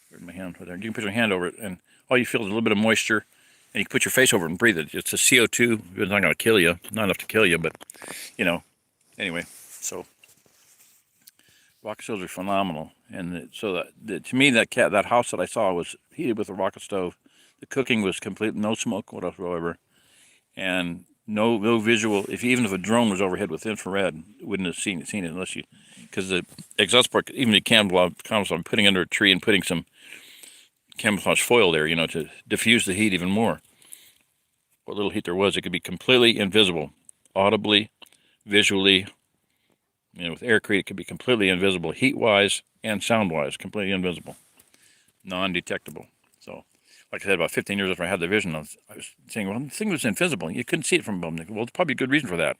Where's my hand? Right there. You can put your hand over it, and all you feel is a little bit of moisture, and you can put your face over it and breathe it. It's a CO2. It's not going to kill you. Not enough to kill you, but, anyway. So, rocket stoves are phenomenal. And so, to me, that house that I saw was heated with a rocket stove. The cooking was complete, no smoke whatsoever, and no visual. Even if a drone was overhead with infrared, you wouldn't have seen it unless you, because the exhaust port, even the camouflage, I'm putting under a tree and putting some camouflage foil there, to diffuse the heat even more. What little heat there was, it could be completely invisible, audibly, visually. With aircrete, it could be completely invisible, heat-wise and sound-wise, completely invisible, non-detectable. So, like I said, about 15 years after I had the vision, I was saying, well, the thing was invisible. You couldn't see it from above. Well, there's probably a good reason for that.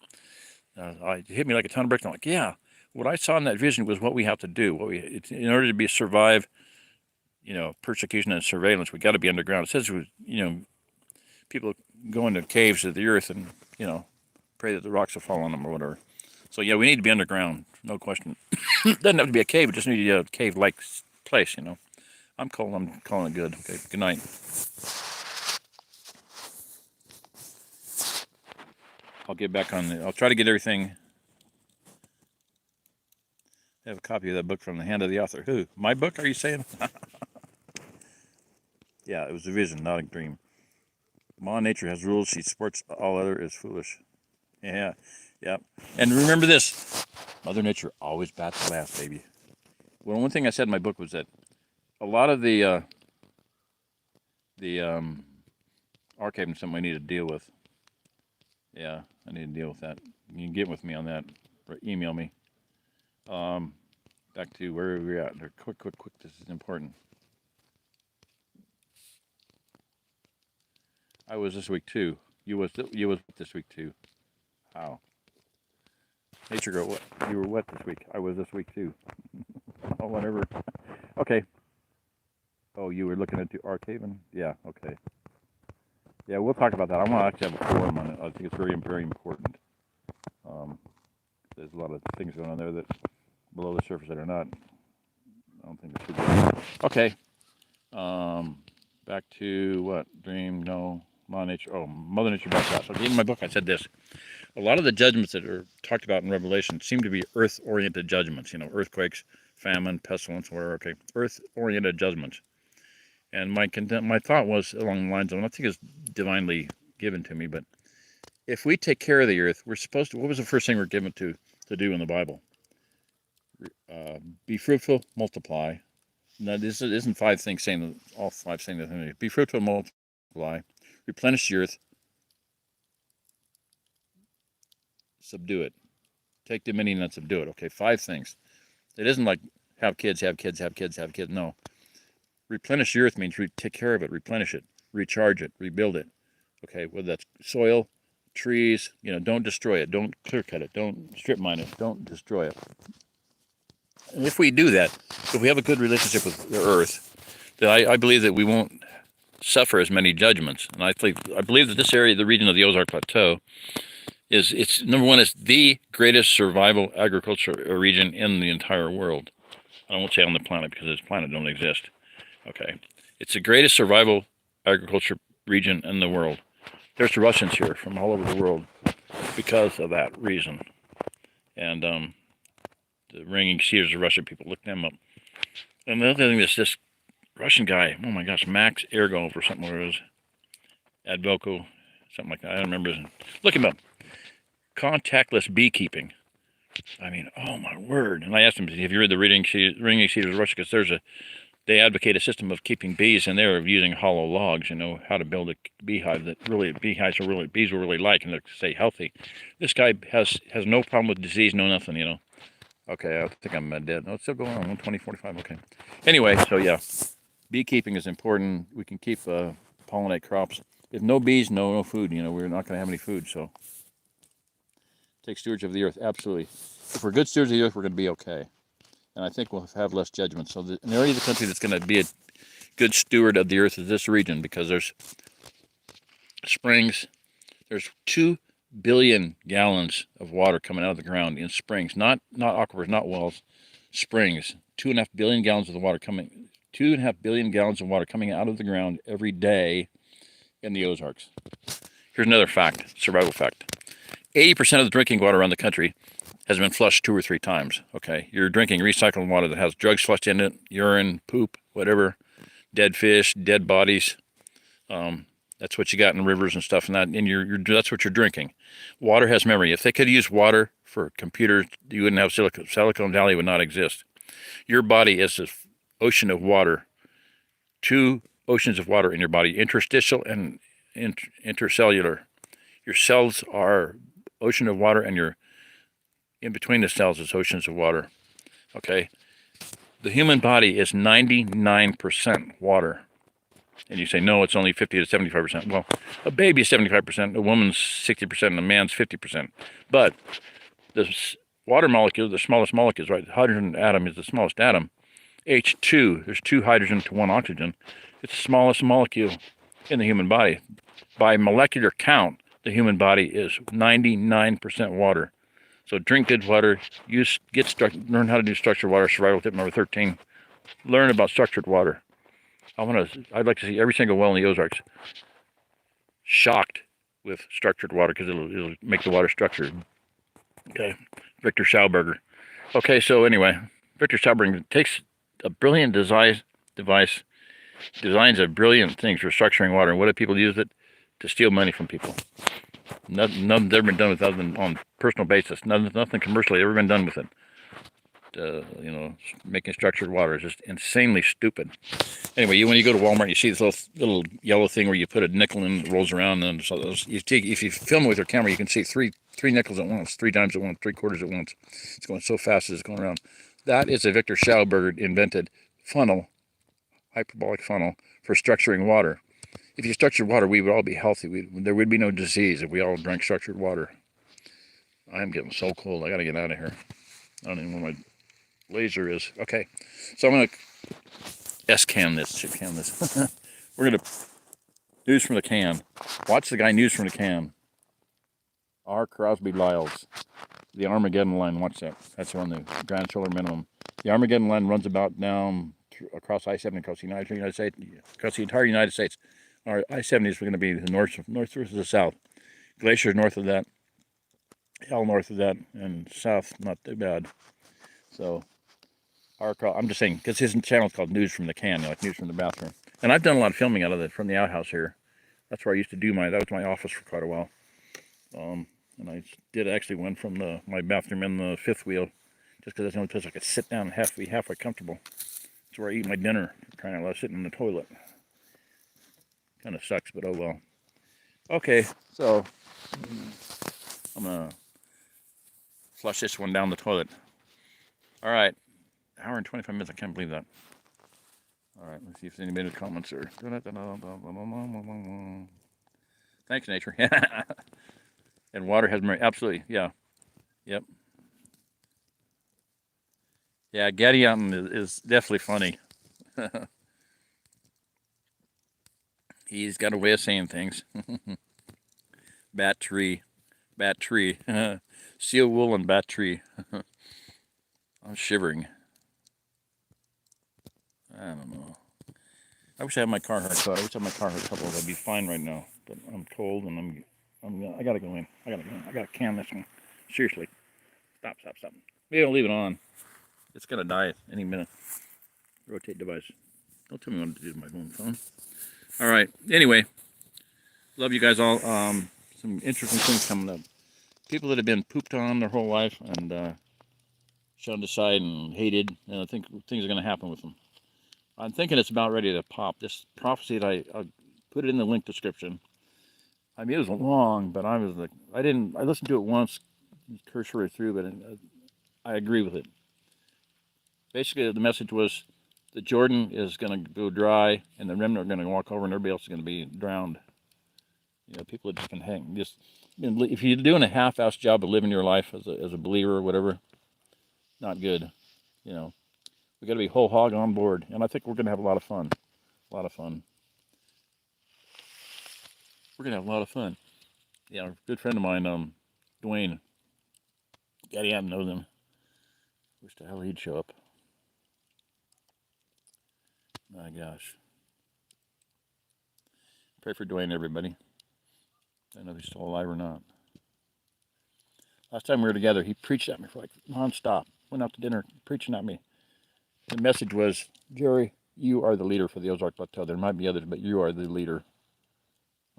It hit me like a ton of bricks. I'm like, yeah, what I saw in that vision was what we have to do. In order to survive, persecution and surveillance, we got to be underground. It says, people go into caves of the earth and, pray that the rocks will fall on them or whatever. So, yeah, we need to be underground, no question. It doesn't have to be a cave. It just needs a cave-like place, I'm calling it good. Okay, good night. I'll get back on I'll try to get everything. I have a copy of that book from the hand of the author. Who? My book, are you saying? Yeah, it was a vision, not a dream. Ma Nature has rules. She supports all other is foolish. Yeah, yeah. And remember this: Mother Nature always bats last, baby. Well, one thing I said in my book was that a lot of the archiving something I need to deal with. Yeah, I need to deal with that. You can get with me on that, or email me. Back to where we're at. Quick. This is important. I was this week too. You was this week too. How? Nature girl, what? You were what this week? I was this week too. Oh, whatever. Okay. Oh, you were looking into archiving? Yeah. Okay. Yeah, we'll talk about that. I want to actually have a forum on it. I think it's very, very important. There's a lot of things going on there that below the surface that are not. I don't think it should be. Okay. Back to what? Dream? No. Mother Nature. Oh, Mother Nature back out. So in my book, I said this. A lot of the judgments that are talked about in Revelation seem to be earth-oriented judgments. You know, earthquakes, famine, pestilence, whatever. Okay, earth-oriented judgments. And my thought was along the lines of, and I think it's divinely given to me, but if we take care of the earth, we're supposed to. What was the first thing we're given to do in the Bible? Be fruitful, multiply. Now, this isn't five things saying all five saying the thing. Be fruitful, multiply, replenish the earth, subdue it, take dominion and subdue it. Okay, five things. It isn't like have kids. No, replenish the earth means take care of it, replenish it, recharge it, rebuild it. Okay, whether that's soil, trees, don't destroy it, don't clear cut it, don't strip mine it, don't destroy it. And if we do that, if we have a good relationship with the earth, then I believe that we won't suffer as many judgments. And I believe that this area, the region of the Ozark Plateau, it's number one, it's the greatest survival agriculture region in the entire world. I won't say on the planet because this planet don't exist. Okay, it's the greatest survival agriculture region in the world. There's Russians here from all over the world because of that reason. And the Ringing Cedars of Russian people, look them up. And the other thing is this Russian guy, oh my gosh, Max Ergov or something, where it was Advoco, something like that. I don't remember his name. Look him up. Contactless beekeeping. I mean, oh my word. And I asked him, have you read the Ringing Cedars of Russia? Because they advocate a system of keeping bees, and they're using hollow logs, how to build a beehive that bees will really like and to stay healthy. This guy has no problem with disease, no nothing, Okay, I think I'm dead. No, it's still going on, 120, 45, okay. Anyway, so yeah, beekeeping is important. We can keep pollinate crops. If no bees, no food, we're not going to have any food, so take stewardship of the earth, absolutely. If we're good stewards of the earth, we're going to be okay. And I think we'll have less judgment. So the area of the country that's going to be a good steward of the earth is this region, because there's springs. There's 2 billion gallons of water coming out of the ground in springs, not aquifers, not wells, springs. 2.5 billion gallons of the water coming. 2.5 billion gallons of water coming out of the ground every day in the Ozarks. Here's another fact, survival fact. 80% of the drinking water around the country has been flushed 2 or 3 times. Okay, you're drinking recycled water that has drugs flushed in it, urine, poop, whatever, dead fish, dead bodies. That's what you got in rivers and stuff, and that's what you're drinking. Water has memory. If they could use water for computers, you wouldn't have Silicon Valley would not exist. Your body is an ocean of water. 2 oceans of water in your body, interstitial and intercellular. Your cells are ocean of water, and in between the cells is oceans of water. Okay, the human body is 99% water. And you say, no, it's only 50 to 75%. Well, a baby is 75%, a woman's 60%, and a man's 50%. But the water molecule, the smallest molecules, right? The hydrogen atom is the smallest atom. H2, there's 2 hydrogen to 1 oxygen. It's the smallest molecule in the human body. By molecular count, the human body is 99% water. So drink good water, learn how to do structured water, survival tip number 13. Learn about structured water. I'd like to see every single well in the Ozarks shocked with structured water because it'll make the water structured. Okay, Victor Schauberger. Okay, so anyway, Victor Schauberger takes a brilliant device, designs a brilliant things for structuring water. And what do people use it? To steal money from people. Nothing's ever been done with other than on personal basis. Nothing commercially ever been done with it. You know, making structured water is just insanely stupid. Anyway, when you go to Walmart, you see this little yellow thing where you put a nickel in, it rolls around, and so if you film it with your camera, you can see three nickels at once, 3 times at once, 3/4 at once. It's going so fast as it's going around. That is a Victor Schauberger invented funnel, hyperbolic funnel for structuring water. If you structured water, we would all be healthy. There would be no disease if we all drank structured water. I'm getting so cold. I got to get out of here. I don't even know where my laser is. Okay, so I'm going to S-can this, shit-can this. We're going to news from the can. Watch the guy news from the can. R. Crosby Lyles. The Armageddon Line, watch that. That's on the Grand Solar Minimum. The Armageddon Line runs about down across I-70 across the United States, across the entire United States. Our I-70 is going to be the north versus the south. Glaciers north of that, hell north of that, and south not too bad. So, I'm just saying, because his channel is called News from the Can, like News from the Bathroom. And I've done a lot of filming out of it from the outhouse here. That's where I used to do that was my office for quite a while. And I did actually one from my bathroom in the fifth wheel, just because that's the only place I could sit down and be halfway comfortable. It's where I eat my dinner, trying not to sit in the toilet. Kind of sucks, but oh well. Okay, so I'm going to flush this one down the toilet. All right, hour and 25 minutes, I can't believe that. All right, let's see if anybody has comments or... Thanks, nature. And water has absolutely, yeah. Yep. Yeah, Getty is definitely funny. He's got a way of saying things. Bat tree. Seal wool and bat tree. I'm shivering. I don't know. I wish I had my Carhartt coat. I wish I had my Carhartt coveralls. I'd be fine right now. But I'm cold and I gotta go in. I gotta can this one. Seriously. Stop. Maybe I'll leave it on. It's gonna die any minute. Rotate device. Don't tell me what to do to my phone. All right. Anyway, love you guys all. Some interesting things coming up. People that have been pooped on their whole life and shunned aside and hated, and I think things are going to happen with them. I'm thinking it's about ready to pop. This prophecy that I put it in the link description. I mean, it was long, but I listened to it once, cursory through, but I agree with it. Basically, the message was the Jordan is going to go dry, and the remnant are going to walk over, and everybody else is going to be drowned. You know, people have just been hanging. If you're doing a half-assed job of living your life as a believer or whatever, not good. You know, we got to be whole hog on board, and I think we're going to have a lot of fun. A lot of fun. We're going to have a lot of fun. Yeah, a good friend of mine, Dwayne. Daddy, I know them. Wish the hell he'd show up. My gosh. Pray for Dwayne, everybody. I don't know if he's still alive or not. Last time we were together, he preached at me for like non-stop. Went out to dinner preaching at me. The message was, Jerry, you are the leader for the Ozark Plateau. There might be others, but you are the leader.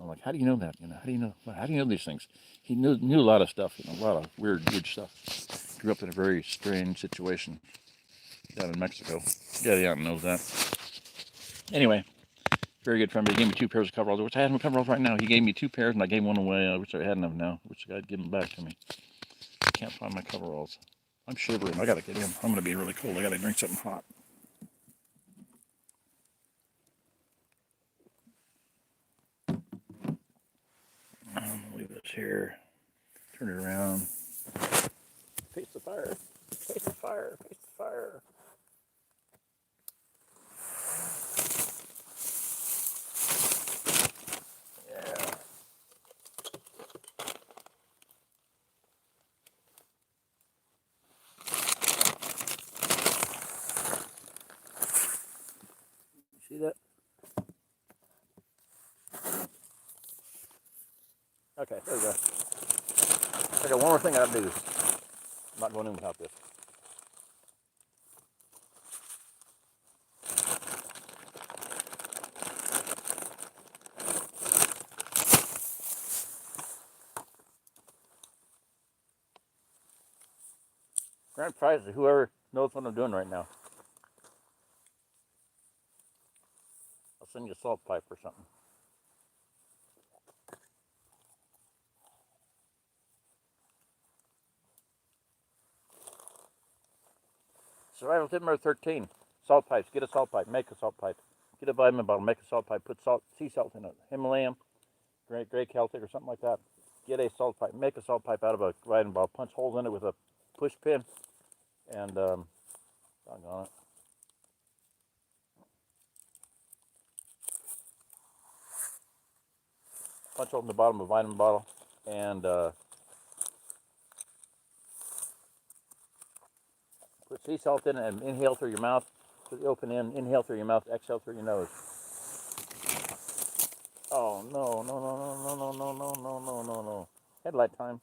I'm like, how do you know that? You know, how do you know these things? He knew a lot of stuff, you know, a lot of weird stuff. Grew up in a very strange situation down in Mexico. Yeah, knows that. Anyway, very good friend. He gave me 2 pairs of coveralls. I wish I had my coveralls right now. He gave me 2 pairs, and I gave one away. I wish I had enough now. I wish the guy'd give them back to me. I can't find my coveralls. I'm shivering. I gotta get in. I'm gonna be really cold. I gotta drink something hot. I'm gonna leave this here. Turn it around. Face the fire. Face the fire. Face the fire. Yeah. See that? Okay, there we go. I got one more thing I gotta do. I'm not going in without this. Grand prize to whoever knows what I'm doing right now. I'll send you a salt pipe or something. Survival tip number 13. Salt pipes. Get a salt pipe. Make a salt pipe. Get a vitamin bottle. Make a salt pipe. Put sea salt in it. Himalayan, gray Celtic or something like that. Get a salt pipe. Make a salt pipe out of a vitamin bottle. Punch holes in it with a push pin. And, doggone it. Punch hole in the bottom of a vitamin bottle. And, put sea salt in it and inhale through your mouth. Put the open end. Inhale through your mouth. Exhale through your nose. Oh, no, no, no, no, no, no, no, no, no, no, no, no. Headlight time.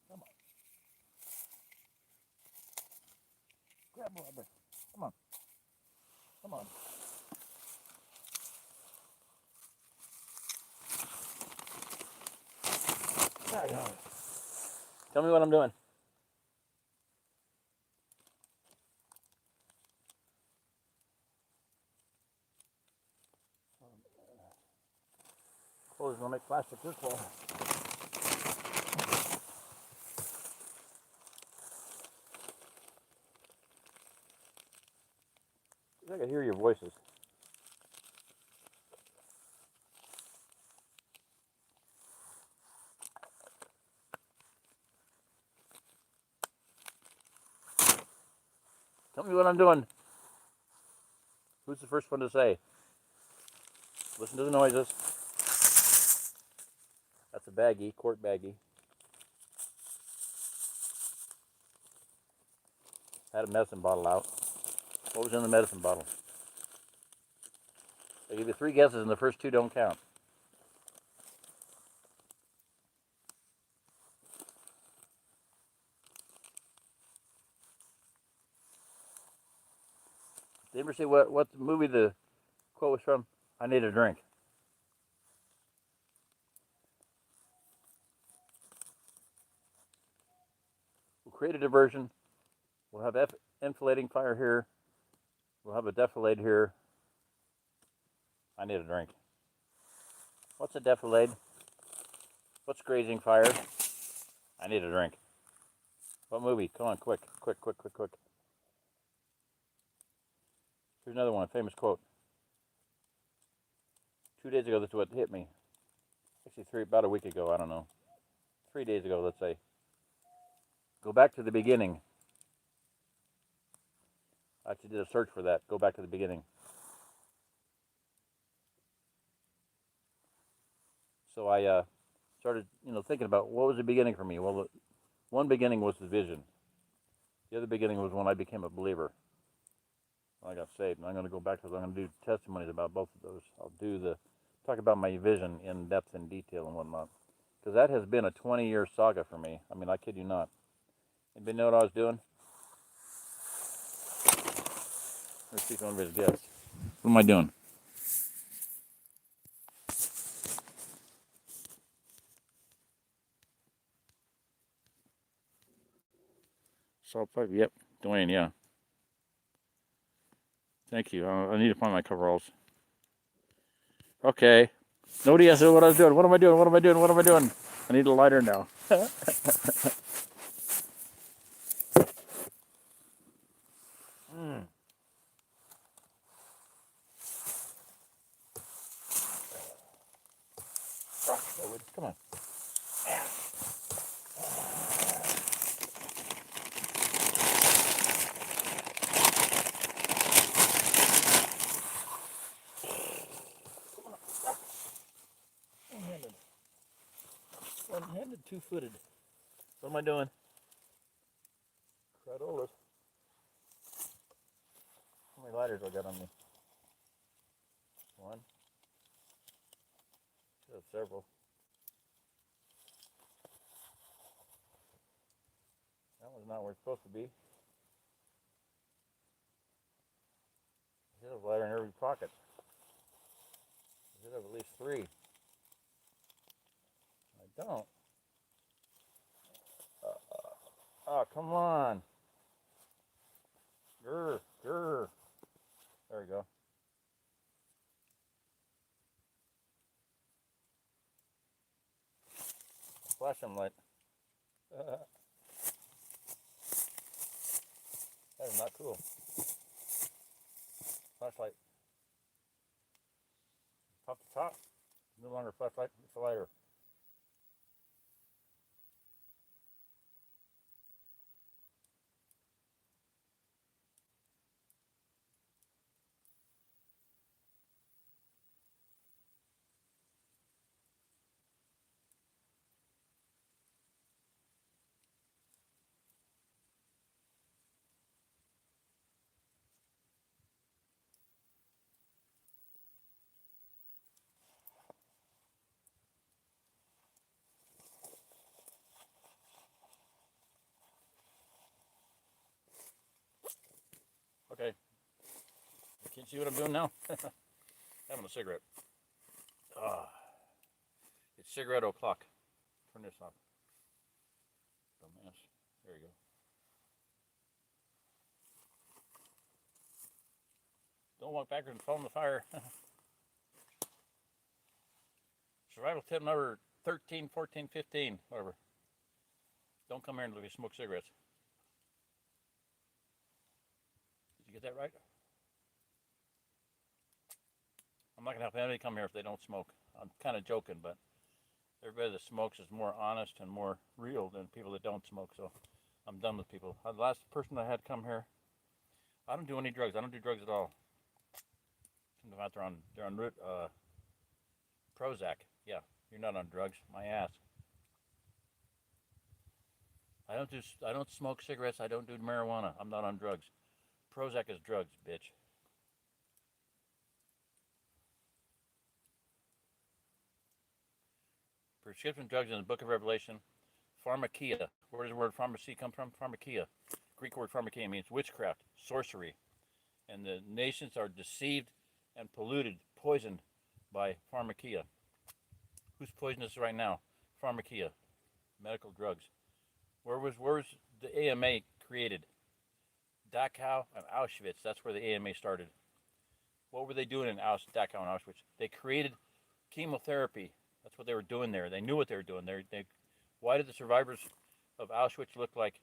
Come on. Grab rubber. Come on. Come on. There you go. Tell me what I'm doing. Clothes don't make plastic this way. I can hear your voices. Tell me what I'm doing. Who's the first one to say? Listen to the noises. That's a baggie, quart baggie. Had a medicine bottle out. What was in the medicine bottle? I give you 3 guesses and the first 2 don't count. Did you ever see what the movie the quote was from? I need a drink. We'll create a diversion. We'll have enfilading fire here. We'll have a defilade here. I need a drink. What's a defilade? What's grazing fire? I need a drink. What movie? Come on, quick. Here's another one, famous quote. 2 days ago, this is what hit me. Actually, about a week ago, I don't know. 3 days ago, let's say. Go back to the beginning. I actually did a search for that. Go back to the beginning. So I started, thinking about what was the beginning for me. Well, one beginning was the vision. The other beginning was when I became a believer. When I got saved. And I'm going to go back to those. I'm going to do testimonies about both of those. I'll talk about my vision in depth and detail and whatnot. Because that has been a 20-year saga for me. I mean, I kid you not. Anybody know what I was doing? Let's see if anybody's guessed. What am I doing? Salt pipe? Yep. Dwayne, yeah. Thank you. I need to find my coveralls. Okay. Nobody asked what I was doing. What am I doing? I need a lighter now. Come on. One-handed, two-footed. What am I doing? Cradolas. How many lighters I got on me? One. Should have several. That one's not where it's supposed to be. I should have a lighter in every pocket. I should have at least 3. I don't. Oh, come on. Grr, grr. There we go. Flash them light. That is not cool. Flashlight. Pop the top. No longer a flashlight, it's a lighter. Okay. Can you see what I'm doing now? Having a cigarette. It's cigarette o'clock. Turn this off. Dumbass. There you go. Don't walk backwards and fall in the fire. Survival tip number 13, 14, 15, whatever. Don't come here and smoke cigarettes. Did you get that right? I'm not going to help anybody come here if they don't smoke. I'm kind of joking, but everybody that smokes is more honest and more real than people that don't smoke, so I'm done with people. The last person I had come here, I don't do any drugs. I don't do drugs at all. They're on route, Prozac. Yeah, you're not on drugs. My ass. I don't smoke cigarettes. I don't do marijuana. I'm not on drugs. Prozac is drugs, bitch. Prescription drugs in the book of Revelation. Pharmakia. Where does the word pharmacy come from? Pharmakia. Greek word pharmakia means witchcraft, sorcery. And the nations are deceived and polluted, poisoned by pharmakia. Who's poisonous right now? Pharmakia. Medical drugs. Where was the AMA created? Dachau and Auschwitz. That's where the AMA started. What were they doing in Dachau and Auschwitz? They created chemotherapy. That's what they were doing there. They knew what they were doing. Why did the survivors of Auschwitz look like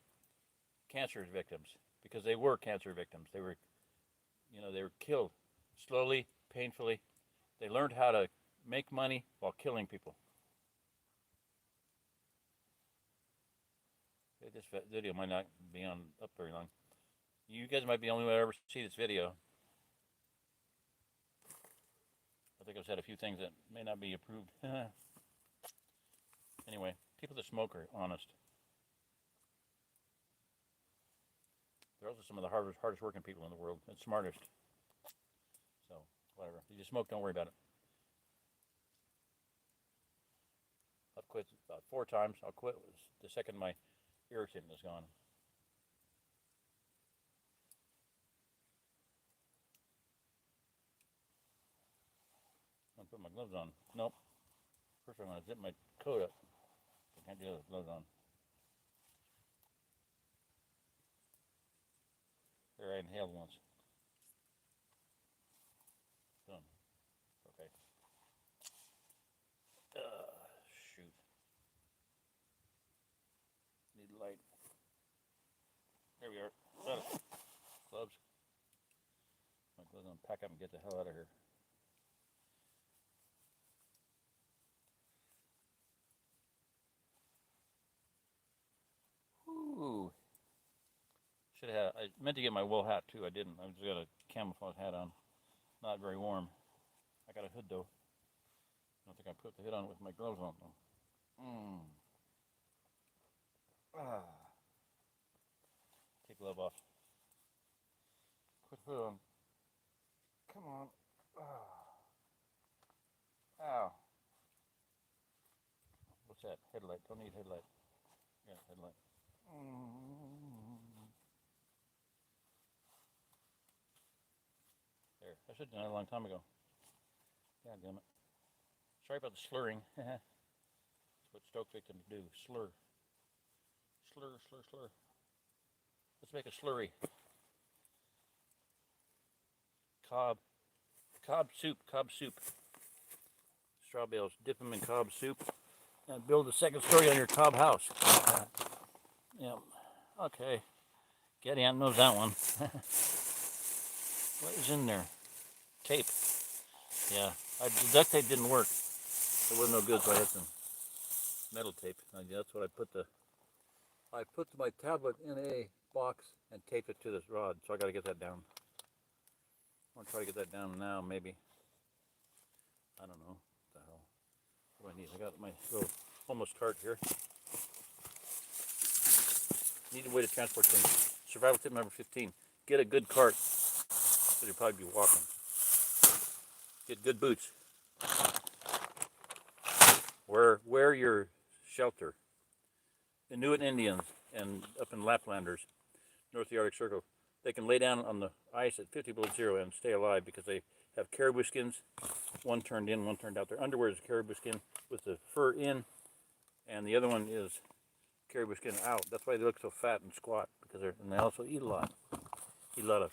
cancer victims? Because they were cancer victims. They were killed slowly, painfully. They learned how to make money while killing people. This video might not be up very long. You guys might be the only one to ever see this video. I think I've said a few things that may not be approved. Anyway, people that smoke are honest. They're also some of the hardest working people in the world and smartest. So, whatever. If you smoke, don't worry about it. I've quit about 4 times. I'll quit the second my irritant is gone. I'm gonna put my gloves on. Nope. First I'm gonna zip my coat up. I can't do those gloves on. There, I inhaled once. Done. Okay. Shoot. Need light. There we are. Gloves. My gloves on. Pack up and get the hell out of here. Ooh. Should have. I meant to get my wool hat too. I didn't. I just got a camouflage hat on. Not very warm. I got a hood though. I don't think I put the hood on with my gloves on though. Mm. Ah. Take glove off. Quit hood on. Come on. Ah. Ow. What's that? Headlight. Don't need headlight. Yeah, headlight. There. I should have done it a long time ago. God damn it. Sorry about the slurring. That's what stroke victims do. Slur. Slur, slur, slur. Let's make a slurry. Cobb soup, Cobb soup. Straw bales, dip them in Cobb soup, and build a second story on your Cobb house. Yeah. Okay. Getty Ant knows that one. What is in there? Tape. Yeah. The duct tape didn't work. It wasn't no good, so I had some metal tape. That's what I put my tablet in a box and taped it to this rod. So I got to get that down. I'm gonna try to get that down now, maybe. I don't know. What the hell? What do I need? I got my little homeless cart here. Need a way to transport things. Survival tip number 15. Get a good cart. Because you'll probably be walking. Get good boots. Wear your shelter. Inuit Indians and up in Laplanders, north of the Arctic Circle, they can lay down on the ice at 50 below zero and stay alive because they have caribou skins, one turned in, one turned out. Their underwear is caribou skin with the fur in, and the other one is caribou skin out. That's why they look so fat and squat, because and they also eat a lot. Eat a lot of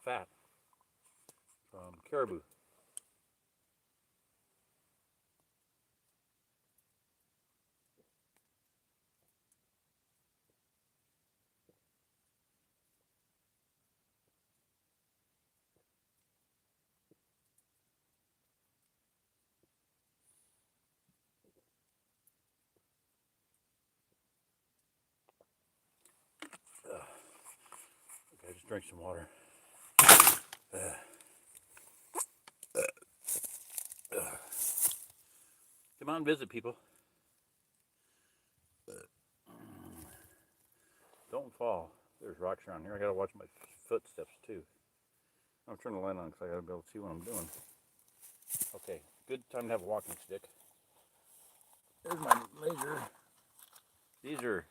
fat from caribou. Okay, just drink some water. Come on, visit, people. Don't fall. There's rocks around here. I gotta watch my footsteps too. I'm turning the light on because I gotta be able to see what I'm doing. Okay, good time to have a walking stick. There's my laser. These are